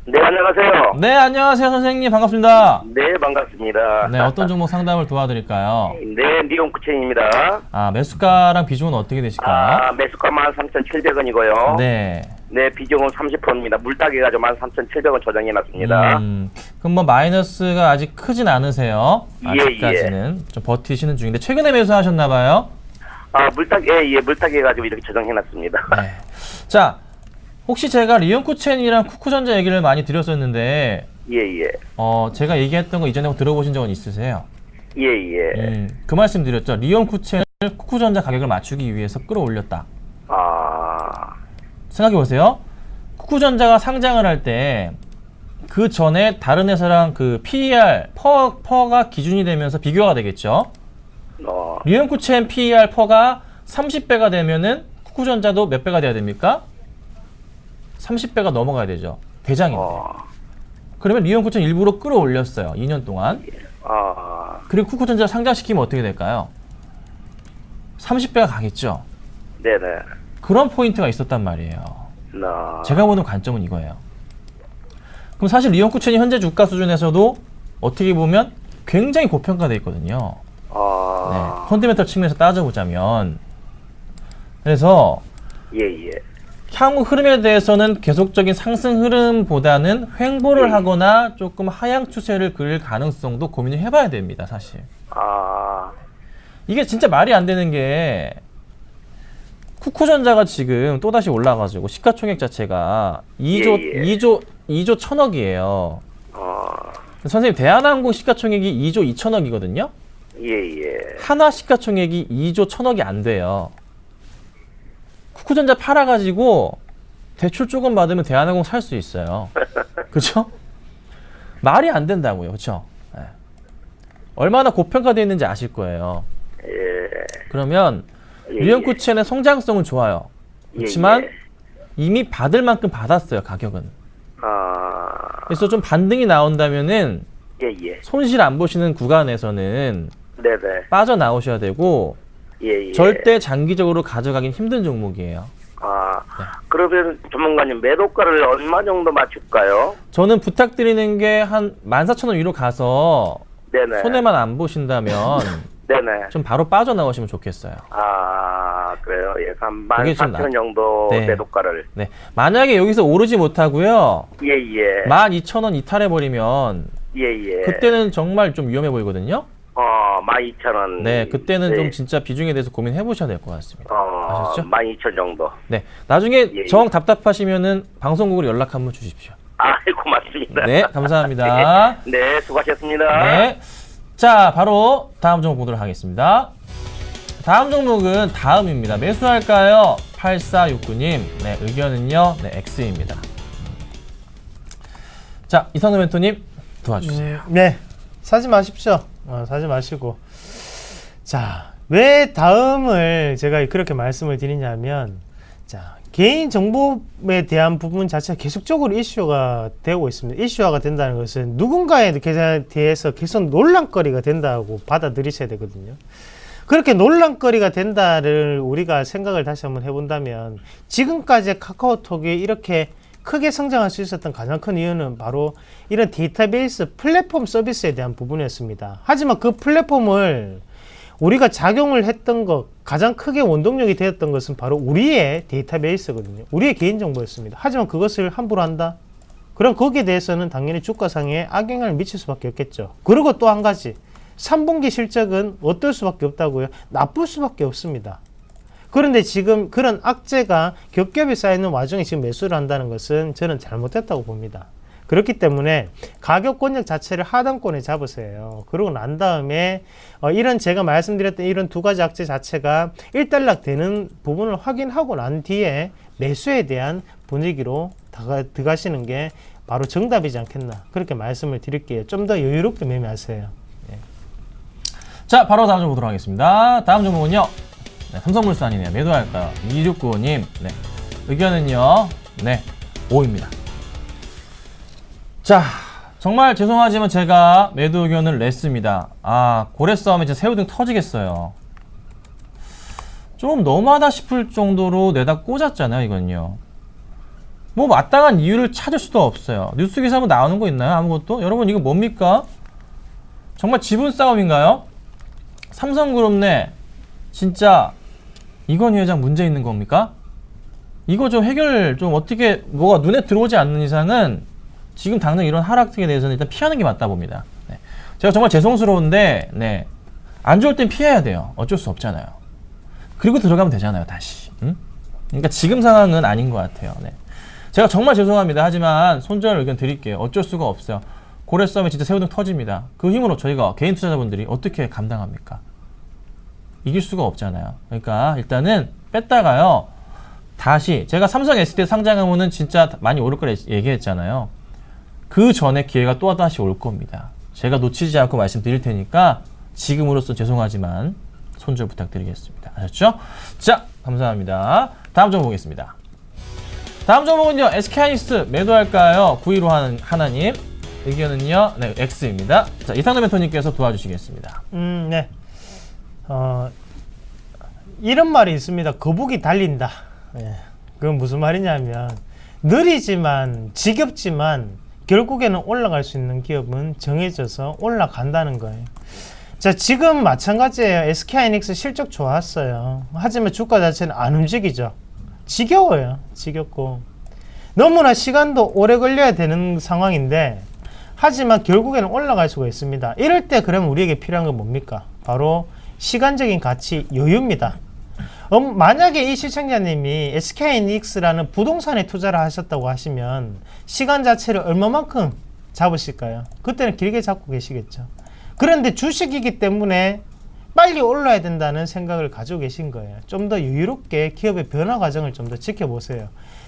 네, 안녕하세요. 네, 안녕하세요, 선생님. 반갑습니다. 네, 반갑습니다. 네, 어떤 종목 상담을 도와드릴까요? 네, 니온쿠첸입니다. 아, 매수가랑 비중은 어떻게 되실까요? 매수가 13,700원이고요. 네. 네, 비중은 30%입니다. 물타기가 13,700원 조정해놨습니다. 그럼 뭐 마이너스가 아직 크진 않으세요? 예, 아직까지는 좀 버티시는 중인데 최근에 매수하셨나봐요? 물타기 해가지고 이렇게 조정해놨습니다. 네. 자, 혹시 제가 리온쿠첸이랑 쿠쿠전자 얘기를 많이 드렸었는데 예. 제가 얘기했던 거 이전에 들어보신 적은 있으세요? 예. 그 말씀 드렸죠. 리온쿠첸을 쿠쿠전자 가격을 맞추기 위해서 끌어올렸다. 생각해보세요. 쿠쿠전자가 상장을 할 때 그 전에 다른 회사랑 그 PER, 퍼가 기준이 되면서 비교가 되겠죠. 리온쿠첸 PER, 퍼가 30배가 되면은 쿠쿠전자도 몇 배가 돼야 됩니까? 30배가 넘어가야 되죠. 대장인데. 그러면 리온쿠첸 일부러 끌어올렸어요. 2년 동안. 그리고 쿠쿠전자 상장시키면 어떻게 될까요? 30배가 가겠죠. 네네. 그런 포인트가 있었단 말이에요. 제가 보는 관점은 이거예요. 그럼 사실 리온쿠첸이 현재 주가 수준에서도 어떻게 보면 굉장히 고평가되어 있거든요. 네, 펀더멘털 측면에서 따져보자면. 그래서 예. 향후 흐름에 대해서는 계속적인 상승 흐름보다는 횡보를 하거나 조금 하향 추세를 그릴 가능성도 고민을 해봐야 됩니다, 사실. 이게 진짜 말이 안 되는 게 쿠쿠전자가 지금 또다시 올라가지고 시가총액 자체가 2조 1000억이에요. 선생님, 대한항공 시가총액이 2조 2000억이거든요. 예. 하나 시가총액이 2조 1000억이 안 돼요. 쿠쿠전자 팔아가지고 대출 조금 받으면 대한항공 살 수 있어요. 그쵸? 말이 안 된다고요. 그쵸? 네. 얼마나 고평가되어 있는지 아실 거예요. 그러면 리온쿠첸의 성장성은 좋아요. 그렇지만 이미 받을 만큼 받았어요, 가격은. 그래서 좀 반등이 나온다면은 손실 안 보시는 구간에서는 네네. 빠져나오셔야 되고 절대 장기적으로 가져가긴 힘든 종목이에요. 그러면 전문가님 매도가를 얼마 정도 맞출까요? 저는 부탁드리는 게 한 14,000원 위로 가서 네네. 손해만 안 보신다면 네네. 좀 바로 빠져나오시면 좋겠어요. 그래요. 예, 한 그게 좀 14,000원 정도 네. 매도가를. 네. 만약에 여기서 오르지 못하고요. 예. 12,000원 이탈해버리면 예. 그때는 정말 좀 위험해 보이거든요. 12,000원. 네, 그때는 좀 진짜 비중에 대해서 고민해 보셔야 될 것 같습니다. 아셨죠? 12,000 정도. 네, 나중에 예. 정 답답하시면은 방송국으로 연락 한번 주십시오. 고맙습니다. 네, 감사합니다. 네, 수고하셨습니다. 네, 자, 바로 다음 종목 보도록 하겠습니다. 다음 종목은 다음입니다. 매수할까요? 8469님. 네, 의견은요. 네, X입니다. 자, 이선우 멘토님 도와주세요. 네, 사지 마십시오. 사지 마시고. 자, 왜 다음을 제가 그렇게 말씀을 드리냐면, 자, 개인 정보에 대한 부분 자체가 계속적으로 이슈가 되고 있습니다. 이슈화가 된다는 것은 누군가에 대해서 계속 논란거리가 된다고 받아들이셔야 되거든요. 그렇게 논란거리가 된다를 우리가 생각을 다시 한번 해본다면, 지금까지 카카오톡이 이렇게 크게 성장할 수 있었던 가장 큰 이유는 바로 이런 데이터베이스 플랫폼 서비스에 대한 부분이었습니다. 하지만 그 플랫폼을 우리가 작용을 했던 것, 가장 크게 원동력이 되었던 것은 바로 우리의 데이터베이스거든요. 우리의 개인정보였습니다. 하지만 그것을 함부로 한다? 그럼 거기에 대해서는 당연히 주가상에 악영향을 미칠 수밖에 없겠죠. 그리고 또 한 가지, 3분기 실적은 어떨 수밖에 없다고요? 나쁠 수밖에 없습니다. 그런데 지금 그런 악재가 겹겹이 쌓이는 와중에 지금 매수를 한다는 것은 저는 잘못됐다고 봅니다. 그렇기 때문에 가격 권역 자체를 하단권에 잡으세요. 그러고 난 다음에 이런 제가 말씀드렸던 이런 두 가지 악재 자체가 일단락 되는 부분을 확인하고 난 뒤에 매수에 대한 분위기로 들어가시는 게 바로 정답이지 않겠나, 그렇게 말씀을 드릴게요. 좀 더 여유롭게 매매하세요. 네. 자, 바로 다음 종목 보도록 하겠습니다. 다음 종목은요. 네, 삼성물산이네요. 매도할까요? 2695님. 네. 의견은요. 네. 5입니다. 자, 정말 죄송하지만 제가 매도 의견을 냈습니다. 고래 싸움에 진짜 새우등 터지겠어요. 좀 너무하다 싶을 정도로 내다 꽂았잖아요, 이건요. 뭐 마땅한 이유를 찾을 수도 없어요. 뉴스 기사 뭐 나오는 거 있나요? 아무것도? 여러분 이거 뭡니까? 정말 지분 싸움인가요? 삼성그룹 내 진짜 이건희 회장 문제 있는 겁니까? 이거 좀 해결 좀 어떻게 뭐가 눈에 들어오지 않는 이상은 지금 당장 이런 하락등에 대해서는 일단 피하는 게 맞다 봅니다. 네. 제가 정말 죄송스러운데 네. 안 좋을 땐 피해야 돼요. 어쩔 수 없잖아요. 그리고 들어가면 되잖아요. 다시. 응? 그러니까 지금 상황은 아닌 것 같아요. 네. 제가 정말 죄송합니다. 하지만 손절 의견 드릴게요. 어쩔 수가 없어요. 고래 싸움에 진짜 새우등 터집니다. 그 힘으로 저희가 개인 투자자분들이 어떻게 감당합니까? 이길 수가 없잖아요. 그러니까 일단은 뺐다가요. 다시 제가 삼성 SDI 상장하면은 진짜 많이 오를 거라 얘기했잖아요. 그 전에 기회가 또 다시 올 겁니다. 제가 놓치지 않고 말씀드릴 테니까 지금으로서 죄송하지만 손절 부탁드리겠습니다. 아셨죠? 자, 감사합니다. 다음 종목 보겠습니다. 다음 종목은요. SK하이닉스 매도할까요? 915 하나님 의견은요. 네, X입니다. 자, 이상도 멘토님께서 도와주시겠습니다. 네. 이런 말이 있습니다. 거북이 달린다. 예. 그건 무슨 말이냐면 느리지만 지겹지만 결국에는 올라갈 수 있는 기업은 정해져서 올라간다는 거예요. 자, 지금 마찬가지예요. SK하이닉스 실적 좋았어요. 하지만 주가 자체는 안 움직이죠. 지겨워요. 지겹고 너무나 시간도 오래 걸려야 되는 상황인데 하지만 결국에는 올라갈 수가 있습니다. 이럴 때 그러면 우리에게 필요한 건 뭡니까? 바로 시간적인 가치, 여유입니다. 만약에 이 시청자님이 SK하이닉스라는 부동산에 투자를 하셨다고 하시면 시간 자체를 얼마만큼 잡으실까요? 그때는 길게 잡고 계시겠죠. 그런데 주식이기 때문에 빨리 올라야 된다는 생각을 가지고 계신 거예요. 좀 더 여유롭게 기업의 변화 과정을 좀 더 지켜보세요.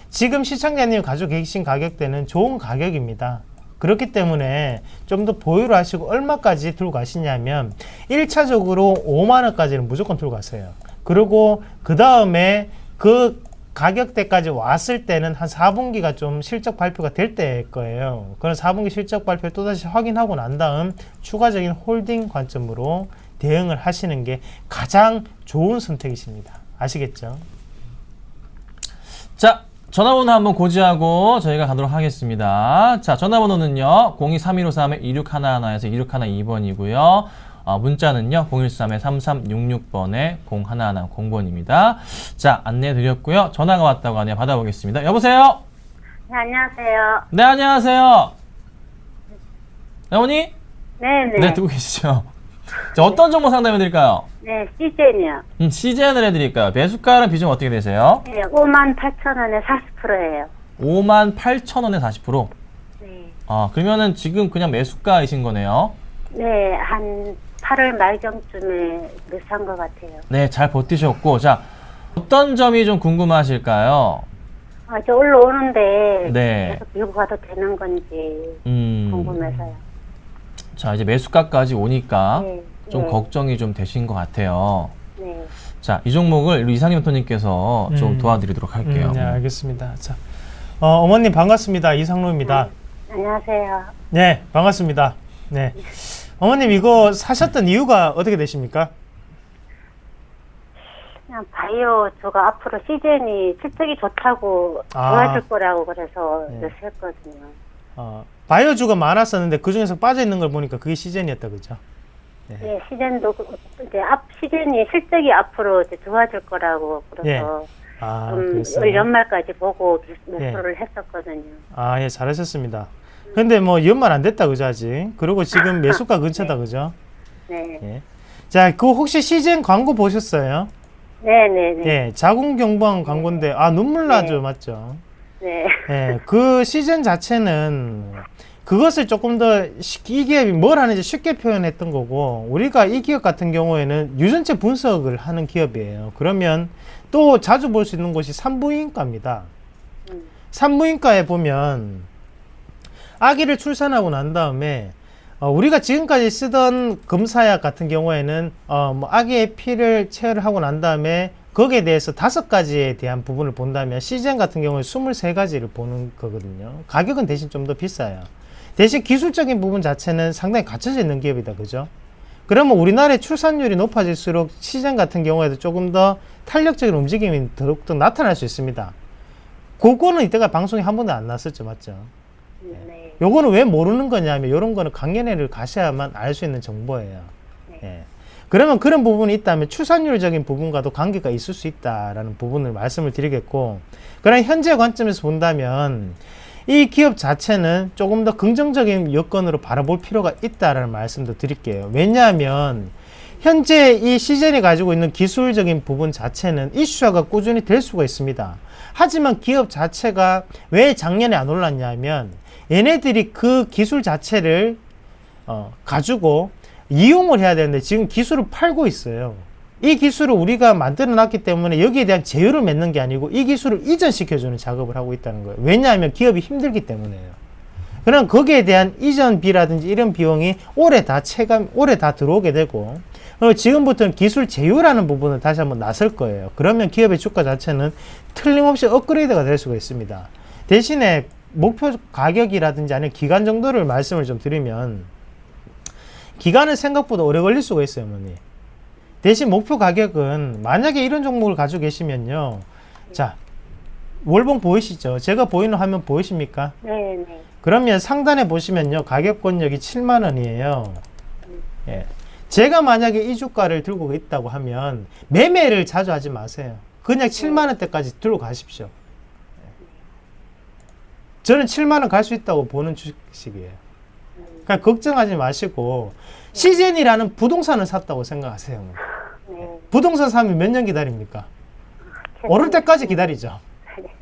지금 시청자님이 가지고 계신 가격대는 좋은 가격입니다. 그렇기 때문에 좀 더 보유를 하시고 얼마까지 들고 가시냐면 1차적으로 5만원까지는 무조건 들고 가세요. 그리고 그 다음에 그 가격대까지 왔을 때는 한 4분기가 좀 실적 발표가 될 때일 거예요. 그런 4분기 실적 발표를 또다시 확인하고 난 다음 추가적인 홀딩 관점으로 대응을 하시는 게 가장 좋은 선택이십니다. 아시겠죠? 자, 전화번호 한번 고지하고 저희가 가도록 하겠습니다. 자, 전화번호는요. 023153-2611에서 2612번이고요. 문자는요. 013-3366번에 0110번입니다. 자, 안내해 드렸고요. 전화가 왔다고 하네요. 받아보겠습니다. 여보세요? 네, 안녕하세요. 네, 안녕하세요. 어머니? 네네. 네, 듣고 계시죠? 자, 어떤 정보 상담해 드릴까요? 네, 시젠이요. CJN을 해드릴까요? 매수가랑 비중 어떻게 되세요? 네, 58,000원에 40%예요. 58,000원에 40%? 네. 그러면은 지금 그냥 매수가이신 거네요? 네, 한 8월 말경쯤에 매수한 것 같아요. 네, 잘 버티셨고, 자, 어떤 점이 좀 궁금하실까요? 이제 올라오는데 네. 계속 밀고 가도 되는 건지 궁금해서요. 자, 이제 매수가까지 오니까 네, 좀 네. 걱정이 좀 되신 것 같아요. 네. 자, 이 종목을 이상임 토님께서 좀 도와드리도록 할게요. 네, 알겠습니다. 자, 어머님 반갑습니다. 이상로입니다. 안녕하세요. 네, 반갑습니다. 네. 어머님 이거 사셨던 이유가 어떻게 되십니까? 그냥 바이오주가 앞으로 시젠이 실적이 좋다고 좋아질 거라고 그래서 네. 매수했거든요. 바이오주가 많았었는데 그 중에서 빠져 있는 걸 보니까 그게 시젠이었다, 그죠? 네, 시젠도 이제 시젠이 실적이 앞으로 이제 좋아질 거라고 그래서 좀 그랬어요? 연말까지 보고 매수를 했었거든요. 예, 잘하셨습니다. 근데 뭐 연말 안 됐다, 그죠, 아직? 그리고 지금 매수가 근처다, 그죠? 네, 예. 자, 그 혹시 시젠 광고 보셨어요? 네, 네, 네. 예, 자궁경부암 광고인데 눈물 나죠, 맞죠? 네. 예, 그 시즌 자체는 그것을 조금 더 이 기업이 뭘 하는지 쉽게 표현했던 거고, 우리가 이 기업 같은 경우에는 유전체 분석을 하는 기업이에요. 그러면 또 자주 볼 수 있는 곳이 산부인과입니다. 산부인과에 보면 아기를 출산하고 난 다음에 우리가 지금까지 쓰던 검사약 같은 경우에는 뭐 아기의 피를 체열을 하고 난 다음에 거기에 대해서 5가지에 대한 부분을 본다면 시젠 같은 경우에 23가지를 보는 거거든요. 가격은 대신 좀 더 비싸요. 대신 기술적인 부분 자체는 상당히 갖춰져 있는 기업이다, 그죠? 그러면 우리나라의 출산율이 높아질수록 시젠 같은 경우에도 조금 더 탄력적인 움직임이 더욱더 나타날 수 있습니다. 그거는 이때가 방송에 한 번도 안 나왔었죠, 맞죠? 네. 요거는 왜 모르는 거냐면 이런 거는 강연회를 가셔야만 알 수 있는 정보예요. 예. 그러면 그런 부분이 있다면 출산율적인 부분과도 관계가 있을 수 있다라는 부분을 말씀을 드리겠고, 그런 현재 관점에서 본다면 이 기업 자체는 조금 더 긍정적인 여건으로 바라볼 필요가 있다라는 말씀도 드릴게요. 왜냐하면 현재 이 시즌이 가지고 있는 기술적인 부분 자체는 이슈화가 꾸준히 될 수가 있습니다. 하지만 기업 자체가 왜 작년에 안 올랐냐면 얘네들이 그 기술 자체를 가지고 이용을 해야 되는데 지금 기술을 팔고 있어요. 이 기술을 우리가 만들어 놨기 때문에 여기에 대한 제휴를 맺는 게 아니고 이 기술을 이전시켜주는 작업을 하고 있다는 거예요. 왜냐하면 기업이 힘들기 때문에요. 그럼 거기에 대한 이전비라든지 이런 비용이 올해 다 들어오게 되고, 지금부터는 기술 제휴라는 부분을 다시 한번 나설 거예요. 그러면 기업의 주가 자체는 틀림없이 업그레이드가 될 수가 있습니다. 대신에 목표 가격이라든지 아니면 기간 정도를 말씀을 좀 드리면, 기간은 생각보다 오래 걸릴 수가 있어요, 어머니. 대신 목표 가격은 만약에 이런 종목을 가지고 계시면요. 자, 월봉 보이시죠? 제가 보이는 화면 보이십니까? 네. 그러면 상단에 보시면요. 가격권역이 7만 원이에요. 예. 제가 만약에 이 주가를 들고 있다고 하면 매매를 자주 하지 마세요. 그냥 7만 원대까지 들고 가십시오. 저는 7만 원 갈 수 있다고 보는 주식이에요. 그러니까 걱정하지 마시고 시즌이라는 부동산을 샀다고 생각하세요. 네. 부동산 사면 몇 년 기다립니까? 오를 때까지 기다리죠.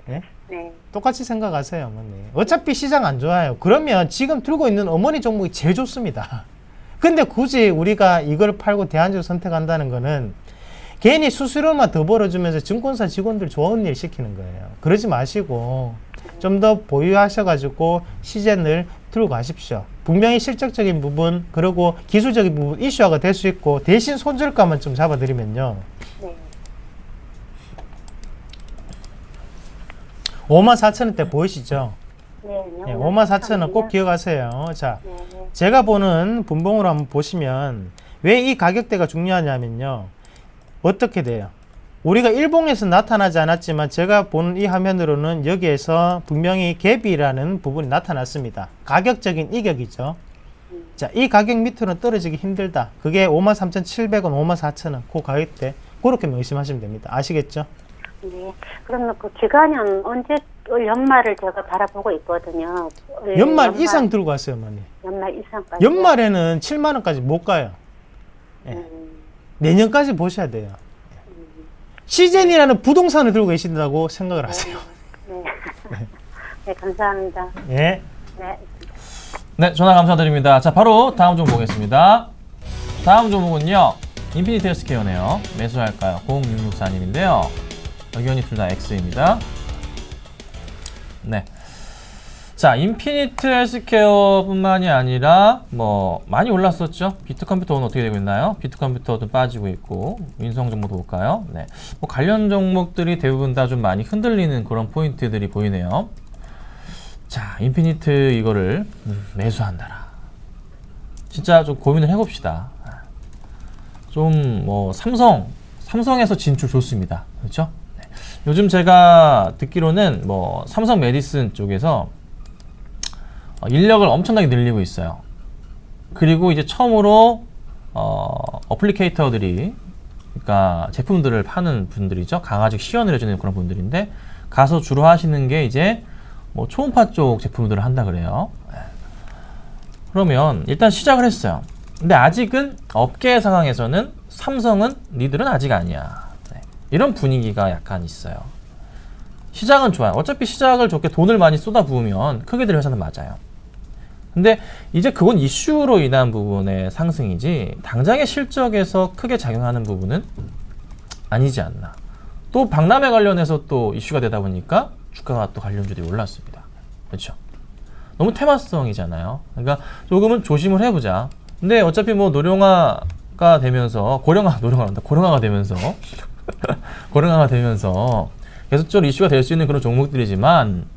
예? 네. 똑같이 생각하세요, 어머니. 어차피 시장 안 좋아요. 그러면 지금 들고 있는 어머니 종목이 제일 좋습니다. 근데 굳이 우리가 이걸 팔고 대안주를 선택한다는 거는 괜히 수수료만 더 벌어주면서 증권사 직원들 좋은 일 시키는 거예요. 그러지 마시고 좀 더 보유하셔가지고 시즌을 들고 가십시오. 분명히 실적적인 부분 그리고 기술적인 부분 이슈화가 될 수 있고, 대신 손절가만 좀 잡아드리면요. 네. 54,000원대 보이시죠? 네. 54,000원 꼭 기억하세요. 자, 네. 제가 보는 분봉으로 한번 보시면 왜 이 가격대가 중요하냐면요. 어떻게 돼요? 우리가 일봉에서 나타나지 않았지만 제가 보는 이 화면으로는 여기에서 분명히 갭이라는 부분이 나타났습니다. 가격적인 이격이죠. 자, 이 가격 밑으로는 떨어지기 힘들다. 그게 53,700원, 54,000원 그 가격대 그렇게 의심하시면 됩니다. 아시겠죠? 네. 그러면 그 기간은 언제 연말을 제가 바라보고 있거든요. 연말 이상 들고 갔어요, 어머니. 연말 이상까지. 연말에는 7만 원까지 못 가요. 예. 내년까지 보셔야 돼요. 시즌이라는 부동산을 들고 계신다고 생각을 하세요. 네. 네, 감사합니다. 예. 네. 네, 전화 감사드립니다. 자, 바로 다음 종목 보겠습니다. 다음 종목은요, 인피니트 헬스케어네요. 매수할까요? 0664님인데요. 의견이 둘 다 X입니다. 네. 자, 인피니트 헬스케어뿐만이 아니라 뭐 많이 올랐었죠. 비트컴퓨터 오늘 어떻게 되고 있나요? 비트컴퓨터도 빠지고 있고, 인성 정보도 볼까요? 네. 뭐 관련 종목들이 대부분 다 좀 많이 흔들리는 그런 포인트들이 보이네요. 자, 인피니트 이거를 매수한다라. 진짜 좀 고민을 해봅시다. 좀 뭐 삼성에서 진출 좋습니다. 그렇죠? 네. 요즘 제가 듣기로는 뭐 삼성 메디슨 쪽에서 인력을 엄청나게 늘리고 있어요. 그리고 이제 처음으로 어플리케이터들이, 그러니까 제품들을 파는 분들이죠. 강아지 시연을 해주는 그런 분들인데, 가서 주로 하시는 게 이제 뭐 초음파 쪽 제품들을 한다 그래요. 그러면 일단 시작을 했어요. 근데 아직은 업계 상황에서는 삼성은 니들은 아직 아니야. 네. 이런 분위기가 약간 있어요. 시작은 좋아요. 어차피 시작을 좋게 돈을 많이 쏟아부으면 크게 될 회사는 맞아요. 근데 이제 그건 이슈로 인한 부분의 상승이지 당장의 실적에서 크게 작용하는 부분은 아니지 않나. 또 박람회 관련해서 또 이슈가 되다 보니까 주가가 또 관련주들이 올랐습니다. 그렇죠? 너무 테마성이잖아요. 그러니까 조금은 조심을 해보자. 근데 어차피 뭐 고령화가 되면서 고령화가 되면서 계속적으로 이슈가 될 수 있는 그런 종목들이지만,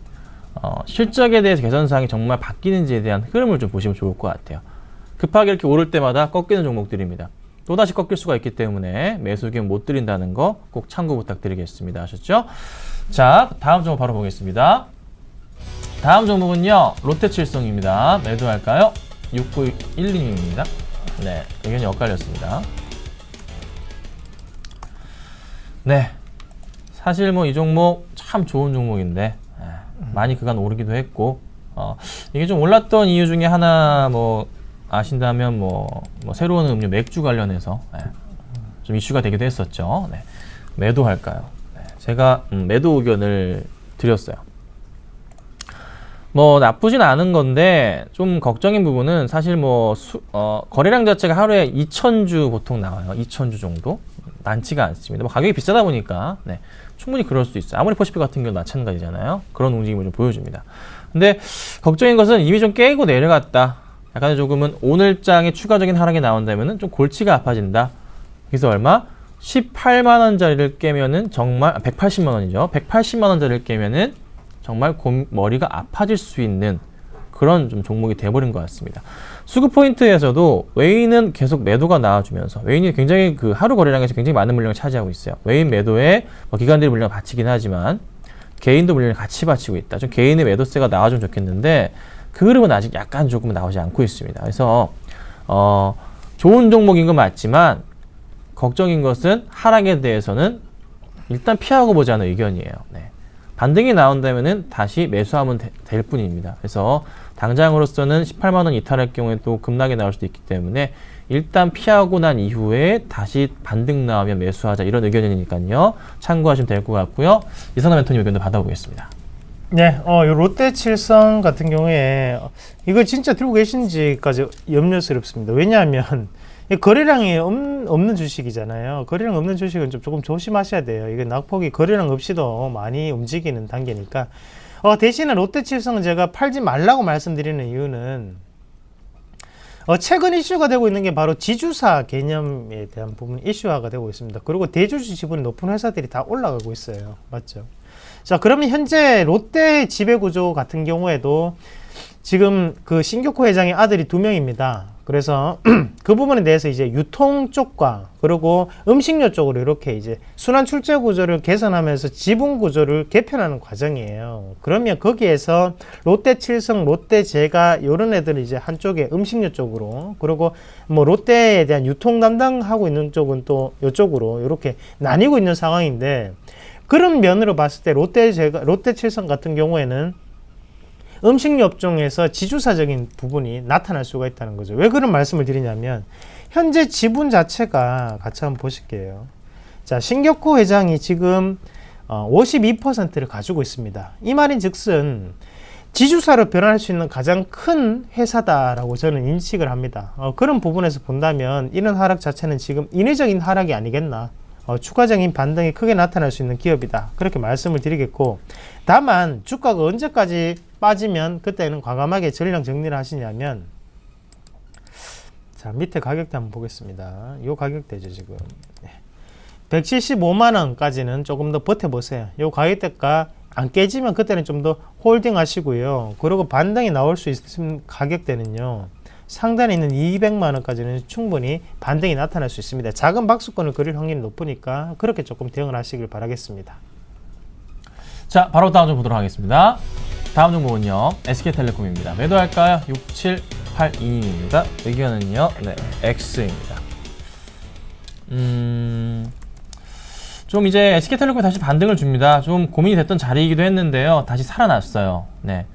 실적에 대해서 개선사항이 정말 바뀌는지에 대한 흐름을 좀 보시면 좋을 것 같아요. 급하게 이렇게 오를 때마다 꺾이는 종목들입니다. 또다시 꺾일 수가 있기 때문에 매수 의견 못 드린다는 거 꼭 참고 부탁드리겠습니다. 아셨죠? 자, 다음 종목 바로 보겠습니다. 다음 종목은요, 롯데칠성입니다. 매도할까요? 6912님입니다. 네, 의견이 엇갈렸습니다. 네, 사실 뭐 이 종목 참 좋은 종목인데 많이 그간 오르기도 했고, 이게 좀 올랐던 이유 중에 하나 뭐 아신다면 뭐 새로운 음료 맥주 관련해서 좀 이슈가 되기도 했었죠. 네, 매도할까요? 네, 제가 매도 의견을 드렸어요. 뭐 나쁘진 않은 건데 좀 걱정인 부분은 사실 뭐 거래량 자체가 하루에 2,000주 보통 나와요. 2,000주 정도 많지가 않습니다. 뭐 가격이 비싸다 보니까 네, 충분히 그럴 수 있어요. 아모레퍼시픽 같은 경우는 마찬가지잖아요. 그런 움직임을 좀 보여줍니다. 근데 걱정인 것은 이미 좀 깨고 내려갔다. 약간 조금은 오늘장에 추가적인 하락이 나온다면은 좀 골치가 아파진다. 그래서 얼마? 18만 원짜리를 깨면은 정말 180만 원이죠. 180만 원짜리를 깨면은 정말 머리가 아파질 수 있는 그런 좀 종목이 돼버린 것 같습니다. 수급 포인트에서도 외인은 계속 매도가 나와주면서 외인이 굉장히 그 하루 거래량에서 굉장히 많은 물량을 차지하고 있어요. 외인 매도에 기관들이 물량을 바치긴 하지만 개인도 물량을 같이 바치고 있다. 좀 개인의 매도세가 나와주면 좋겠는데 그 흐름은 아직 약간 조금 나오지 않고 있습니다. 그래서 좋은 종목인 건 맞지만 걱정인 것은 하락에 대해서는 일단 피하고 보자는 의견이에요. 네. 반등이 나온다면은 다시 매수하면 될 뿐입니다. 그래서 당장으로서는 18만 원 이탈할 경우에 또 급락이 나올 수도 있기 때문에 일단 피하고 난 이후에 다시 반등 나오면 매수하자 이런 의견이니까요. 참고하시면 될 것 같고요. 이상남 멘토님 의견도 받아보겠습니다. 네, 요 롯데칠성 같은 경우에 이거 진짜 들고 계신지까지 염려스럽습니다. 왜냐하면 거래량이 없는 주식이잖아요. 거래량 없는 주식은 좀 조금 조심하셔야 돼요. 이게 낙폭이 거래량 없이도 많이 움직이는 단계니까. 대신에 롯데칠성은 제가 팔지 말라고 말씀드리는 이유는 최근 이슈가 되고 있는 게 바로 지주사 개념에 대한 부분 이슈화가 되고 있습니다. 그리고 대주주 지분이 높은 회사들이 다 올라가고 있어요. 맞죠? 자, 그러면 현재 롯데 지배구조 같은 경우에도 지금 그 신격호 회장의 아들이 2명입니다. 그래서 그 부분에 대해서 이제 유통 쪽과 그리고 음식료 쪽으로 이렇게 이제 순환 출제 구조를 개선하면서 지분 구조를 개편하는 과정이에요. 그러면 거기에서 롯데칠성, 롯데제가 이런 애들은 이제 한쪽에 음식료 쪽으로 그리고 뭐 롯데에 대한 유통 담당하고 있는 쪽은 또 이쪽으로 이렇게 나뉘고 있는 상황인데 그런 면으로 봤을 때 롯데칠성 같은 경우에는 음식료 업종에서 지주사적인 부분이 나타날 수가 있다는 거죠. 왜 그런 말씀을 드리냐면 현재 지분 자체가 같이 한번 보실게요. 자, 신격호 회장이 지금 52%를 가지고 있습니다. 이 말인 즉슨 지주사로 변환할 수 있는 가장 큰 회사다라고 저는 인식을 합니다. 그런 부분에서 본다면 이런 하락 자체는 지금 인위적인 하락이 아니겠나. 추가적인 반등이 크게 나타날 수 있는 기업이다. 그렇게 말씀을 드리겠고, 다만 주가가 언제까지 빠지면 그때는 과감하게 전량 정리를 하시냐면, 자, 밑에 가격대 한번 보겠습니다. 요 가격대죠 지금. 175만 원까지는 조금 더 버텨보세요. 요 가격대가 안 깨지면 그때는 좀 더 홀딩 하시고요. 그리고 반등이 나올 수 있는 가격대는요, 상단에 있는 200만 원까지는 충분히 반등이 나타날 수 있습니다. 작은 박스권을 그릴 확률이 높으니까 그렇게 조금 대응을 하시길 바라겠습니다. 자, 바로 다음 좀 보도록 하겠습니다. 다음 종목은요, SK텔레콤입니다. 매도할까요? 6782님입니다. 의견은요, 네, X입니다. 좀 이제 SK텔레콤이 다시 반등을 줍니다. 좀 고민이 됐던 자리이기도 했는데요. 다시 살아났어요. 네.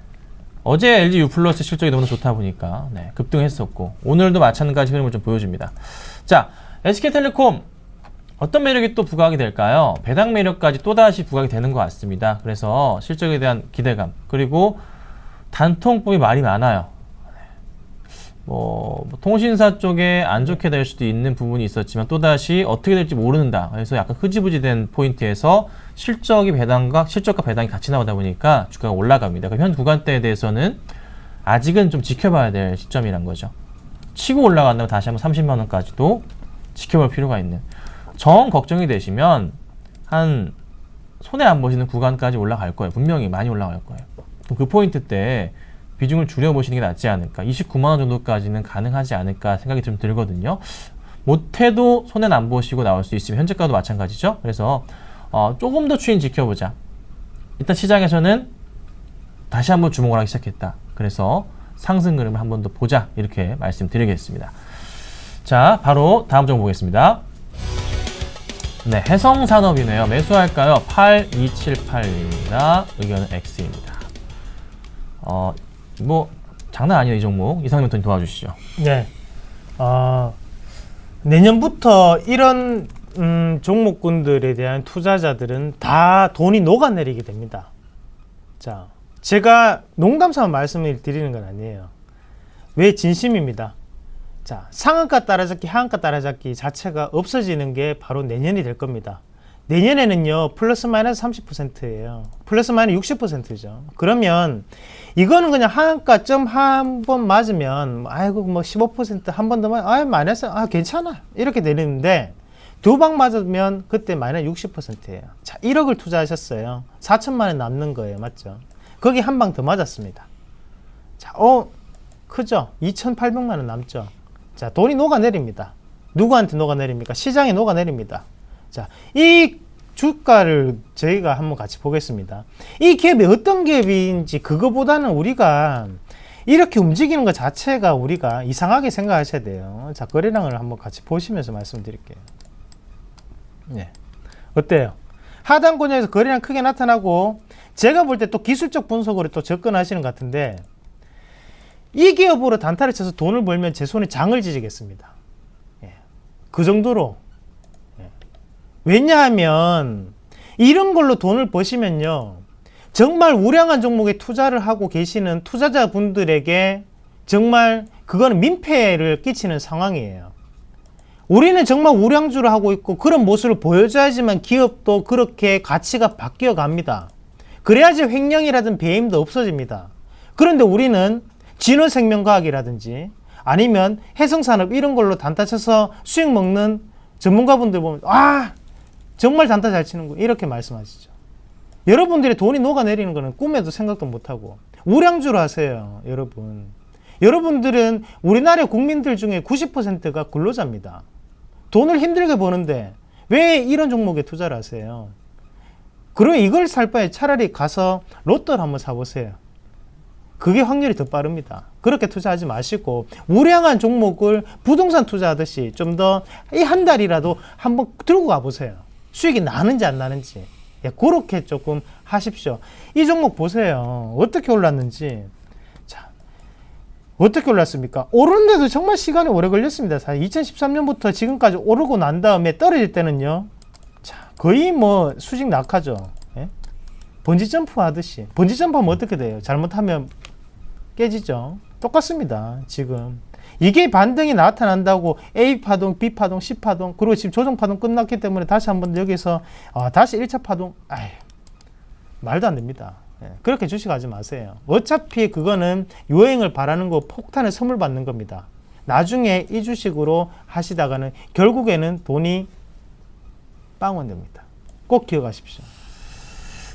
어제 LG U 플러스 실적이 너무나 좋다 보니까 네, 급등했었고 오늘도 마찬가지 흐름을 좀 보여줍니다. 자, SK텔레콤 어떤 매력이 또 부각이 될까요? 배당 매력까지 또다시 부각이 되는 것 같습니다. 그래서 실적에 대한 기대감 그리고 단통법이 말이 많아요. 뭐 통신사 쪽에 안 좋게 될 수도 있는 부분이 있었지만 또다시 어떻게 될지 모른다. 그래서 약간 흐지부지된 포인트에서 실적과 배당이 같이 나오다 보니까 주가가 올라갑니다. 그럼 현 구간대에 대해서는 아직은 좀 지켜봐야 될 시점이란 거죠. 치고 올라간다면 다시 한번 30만 원까지도 지켜볼 필요가 있는. 정 걱정이 되시면 한 손에 안 보시는 구간까지 올라갈 거예요. 분명히 많이 올라갈 거예요. 그럼 그 포인트 때 비중을 줄여보시는 게 낫지 않을까. 29만 원 정도까지는 가능하지 않을까 생각이 좀 들거든요. 못해도 손해는 안 보시고 나올 수 있으면 현재가도 마찬가지죠. 그래서 조금 더 추인 지켜보자. 일단 시장에서는 다시 한번 주목을 하기 시작했다. 그래서 상승 그림을 한 번 더 보자. 이렇게 말씀드리겠습니다. 자, 바로 다음 종목 보겠습니다. 네, 해성산업이네요. 매수할까요? 8278입니다. 의견은 X입니다. 뭐 장난 아니에요, 이 종목. 이상민 턴 도와주시죠. 네. 내년부터 이런 종목군들에 대한 투자자들은 다 돈이 녹아내리게 됩니다. 자, 제가 농담삼아 말씀을 드리는 건 아니에요. 왜 진심입니다. 자, 상한가 따라잡기, 하한가 따라잡기 자체가 없어지는 게 바로 내년이 될 겁니다. 내년에는요, 플러스 마이너스 30%예요. 플러스 마이너스 60%죠. 그러면 이거는 그냥 하한가 점 한 번 맞으면, 아이고, 뭐 15% 한 번 더 맞으면, 마이너스, 괜찮아. 이렇게 내리는데, 두 방 맞으면 그때 마이너스 60%예요. 자, 1억을 투자하셨어요. 4천만 원 남는 거예요. 맞죠? 거기 한 방 더 맞았습니다. 자, 크죠? 2,800만 원 남죠? 자, 돈이 녹아내립니다. 누구한테 녹아내립니까? 시장에 녹아내립니다. 자, 이 주가를 저희가 한번 같이 보겠습니다. 이 기업이 어떤 기업인지 그거보다는 우리가 이렇게 움직이는 것 자체가 우리가 이상하게 생각하셔야 돼요. 자, 거래량을 한번 같이 보시면서 말씀드릴게요. 네. 어때요? 하단 권역에서 거래량 크게 나타나고 제가 볼 때 또 기술적 분석으로 또 접근하시는 것 같은데 이 기업으로 단타를 쳐서 돈을 벌면 제 손에 장을 지지겠습니다. 예. 그 정도로. 예. 왜냐하면 이런 걸로 돈을 버시면요. 정말 우량한 종목에 투자를 하고 계시는 투자자분들에게 정말 그거는 민폐를 끼치는 상황이에요. 우리는 정말 우량주를 하고 있고 그런 모습을 보여줘야지만 기업도 그렇게 가치가 바뀌어 갑니다. 그래야지 횡령이라든 배임도 없어집니다. 그런데 우리는 진원생명과학이라든지 아니면 해성산업 이런 걸로 단타 쳐서 수익 먹는 전문가분들 보면 정말 단타 잘 치는구나 이렇게 말씀하시죠. 여러분들이 돈이 녹아내리는 거는 꿈에도 생각도 못하고 우량주로 하세요. 여러분들은 우리나라 국민들 중에 90%가 근로자입니다. 돈을 힘들게 버는데 왜 이런 종목에 투자를 하세요? 그러면 이걸 살 바에 차라리 가서 로또를 한번 사보세요. 그게 확률이 더 빠릅니다. 그렇게 투자하지 마시고 우량한 종목을 부동산 투자하듯이 좀 더 이 한 달이라도 한번 들고 가보세요. 수익이 나는지 안 나는지. 그렇게 조금 하십시오. 이 종목 보세요. 어떻게 올랐는지. 자, 어떻게 올랐습니까? 오르는데도 정말 시간이 오래 걸렸습니다. 사실 2013년부터 지금까지 오르고 난 다음에 떨어질 때는요. 자, 거의 뭐 수직 낙하죠. 예? 번지 점프 하듯이. 번지 점프 하면 어떻게 돼요? 잘못하면 깨지죠. 똑같습니다. 지금 이게 반등이 나타난다고 A파동, B파동, C파동 그리고 지금 조정파동 끝났기 때문에 다시 한번 여기서 다시 1차 파동 말도 안 됩니다. 그렇게 주식하지 마세요. 어차피 그거는 유행을 바라는 거 폭탄을 선물 받는 겁니다. 나중에 이 주식으로 하시다가는 결국에는 돈이 빵원됩니다. 꼭 기억하십시오.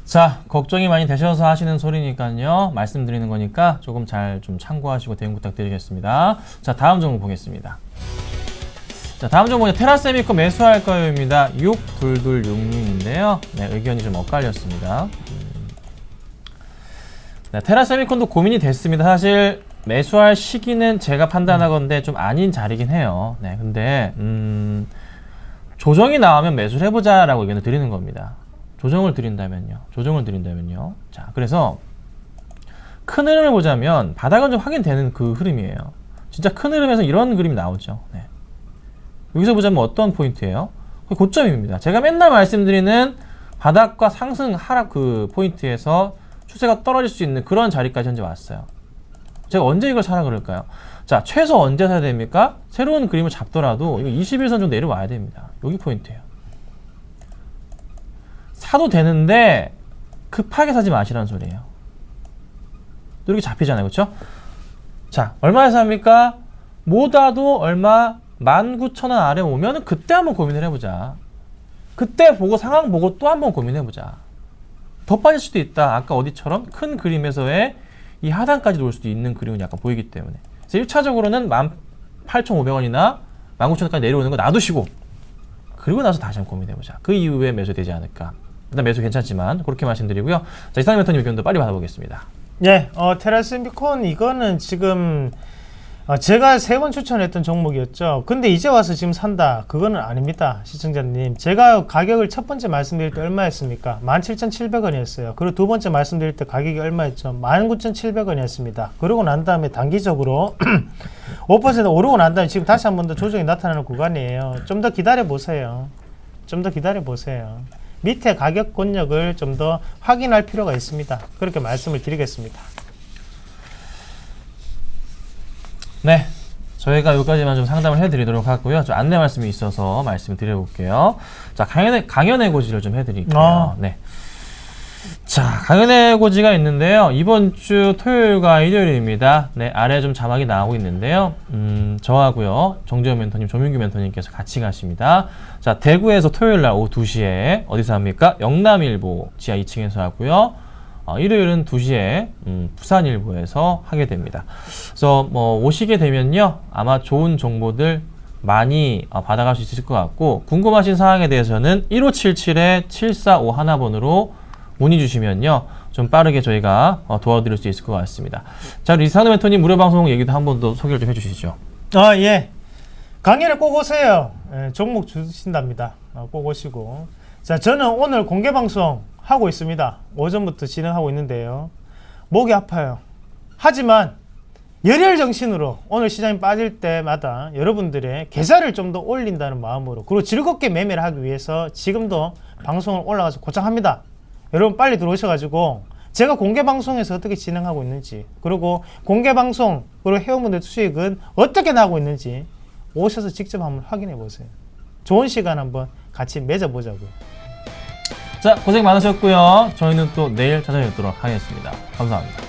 자, 걱정이 많이 되셔서 하시는 소리니까요. 말씀드리는 거니까 조금 잘 좀 참고하시고 대응 부탁드리겠습니다. 자, 다음 종목 보겠습니다. 자, 다음 종목은 테라세미콘 매수할까요입니다. 6226님인데요. 네, 의견이 좀 엇갈렸습니다. 네, 테라세미콘도 고민이 됐습니다. 사실 매수할 시기는 제가 판단하건대 좀 아닌 자리긴 해요. 네, 근데 조정이 나오면 매수를 해보자라고 의견을 드리는 겁니다. 조정을 드린다면요. 자, 그래서 큰 흐름을 보자면 바닥은 좀 확인되는 그 흐름이에요. 진짜 큰 흐름에서 이런 그림이 나오죠. 네. 여기서 보자면 어떤 포인트예요? 고점입니다. 제가 맨날 말씀드리는 바닥과 상승 하락 그 포인트에서 추세가 떨어질 수 있는 그런 자리까지 현재 왔어요. 제가 언제 이걸 사라 그럴까요? 자, 최소 언제 사야 됩니까? 새로운 그림을 잡더라도 이거 21선 정도 내려와야 됩니다. 여기 포인트예요. 사도 되는데 급하게 사지 마시라는 소리예요. 이렇게 잡히잖아요. 그렇죠? 자, 얼마에 삽니까? 못와도 얼마 19,000원 아래 오면 그때 한번 고민을 해보자. 그때 보고 상황 보고 또 한번 고민해보자. 더 빠질 수도 있다. 아까 어디처럼 큰 그림에서의 이 하단까지 올 수도 있는 그림은 약간 보이기 때문에. 그래서 1차적으로는 18,500원이나 19,000원까지 내려오는 거 놔두시고 그리고 나서 다시 한번 고민해보자. 그 이후에 매수되지 않을까. 일단 매수 괜찮지만 그렇게 말씀드리고요. 자, 이상민 멘토님 의견도 빨리 받아보겠습니다. 예, 테라스미콘 이거는 지금 제가 3번 추천했던 종목이었죠. 근데 이제 와서 지금 산다. 그거는 아닙니다. 시청자님. 제가 가격을 첫 번째 말씀드릴 때 얼마였습니까? 17,700원이었어요. 그리고 두 번째 말씀드릴 때 가격이 얼마였죠? 19,700원이었습니다. 그러고 난 다음에 단기적으로 5% 오르고 난 다음에 지금 다시 한 번 더 조정이 나타나는 구간이에요. 좀 더 기다려 보세요. 좀 더 기다려 보세요. 밑에 가격 권역을 좀 더 확인할 필요가 있습니다. 그렇게 말씀을 드리겠습니다. 네, 저희가 여기까지만 좀 상담을 해드리도록 하고요. 좀 안내 말씀이 있어서 말씀드려볼게요. 자, 강연의 고지를 좀 해드릴게요. 네. 자, 강연의 고지가 있는데요. 이번 주 토요일과 일요일입니다. 네, 아래 좀 자막이 나오고 있는데요. 저하고요, 정재현 멘토님, 조민규 멘토님께서 같이 가십니다. 자, 대구에서 토요일 날 오후 2시에 어디서 합니까? 영남일보 지하 2층에서 하고요. 일요일은 2시에 부산일보에서 하게 됩니다. 그래서 뭐 오시게 되면요, 아마 좋은 정보들 많이 받아갈 수 있을 것 같고, 궁금하신 사항에 대해서는 1577-7451번으로 문의 주시면요, 좀 빠르게 저희가 도와드릴 수 있을 것 같습니다. 자, 우리 이상민 멘토님 무료 방송 얘기도 한 번 더 소개를 좀 해주시죠. 예. 강연에 꼭 오세요. 예, 종목 주신답니다. 꼭 오시고. 자, 저는 오늘 공개 방송 하고 있습니다. 오전부터 진행하고 있는데요. 목이 아파요. 하지만 열혈 정신으로 오늘 시장이 빠질 때마다 여러분들의 계좌를 좀 더 올린다는 마음으로, 그리고 즐겁게 매매를 하기 위해서 지금도 방송을 올라가서 고착합니다. 여러분 빨리 들어오셔가지고 제가 공개 방송에서 어떻게 진행하고 있는지, 그리고 공개 방송 그리고 회원분들 수익은 어떻게 나고 있는지 오셔서 직접 한번 확인해 보세요. 좋은 시간 한번 같이 맺어보자고요. 자, 고생 많으셨고요. 저희는 또 내일 찾아뵙도록 하겠습니다. 감사합니다.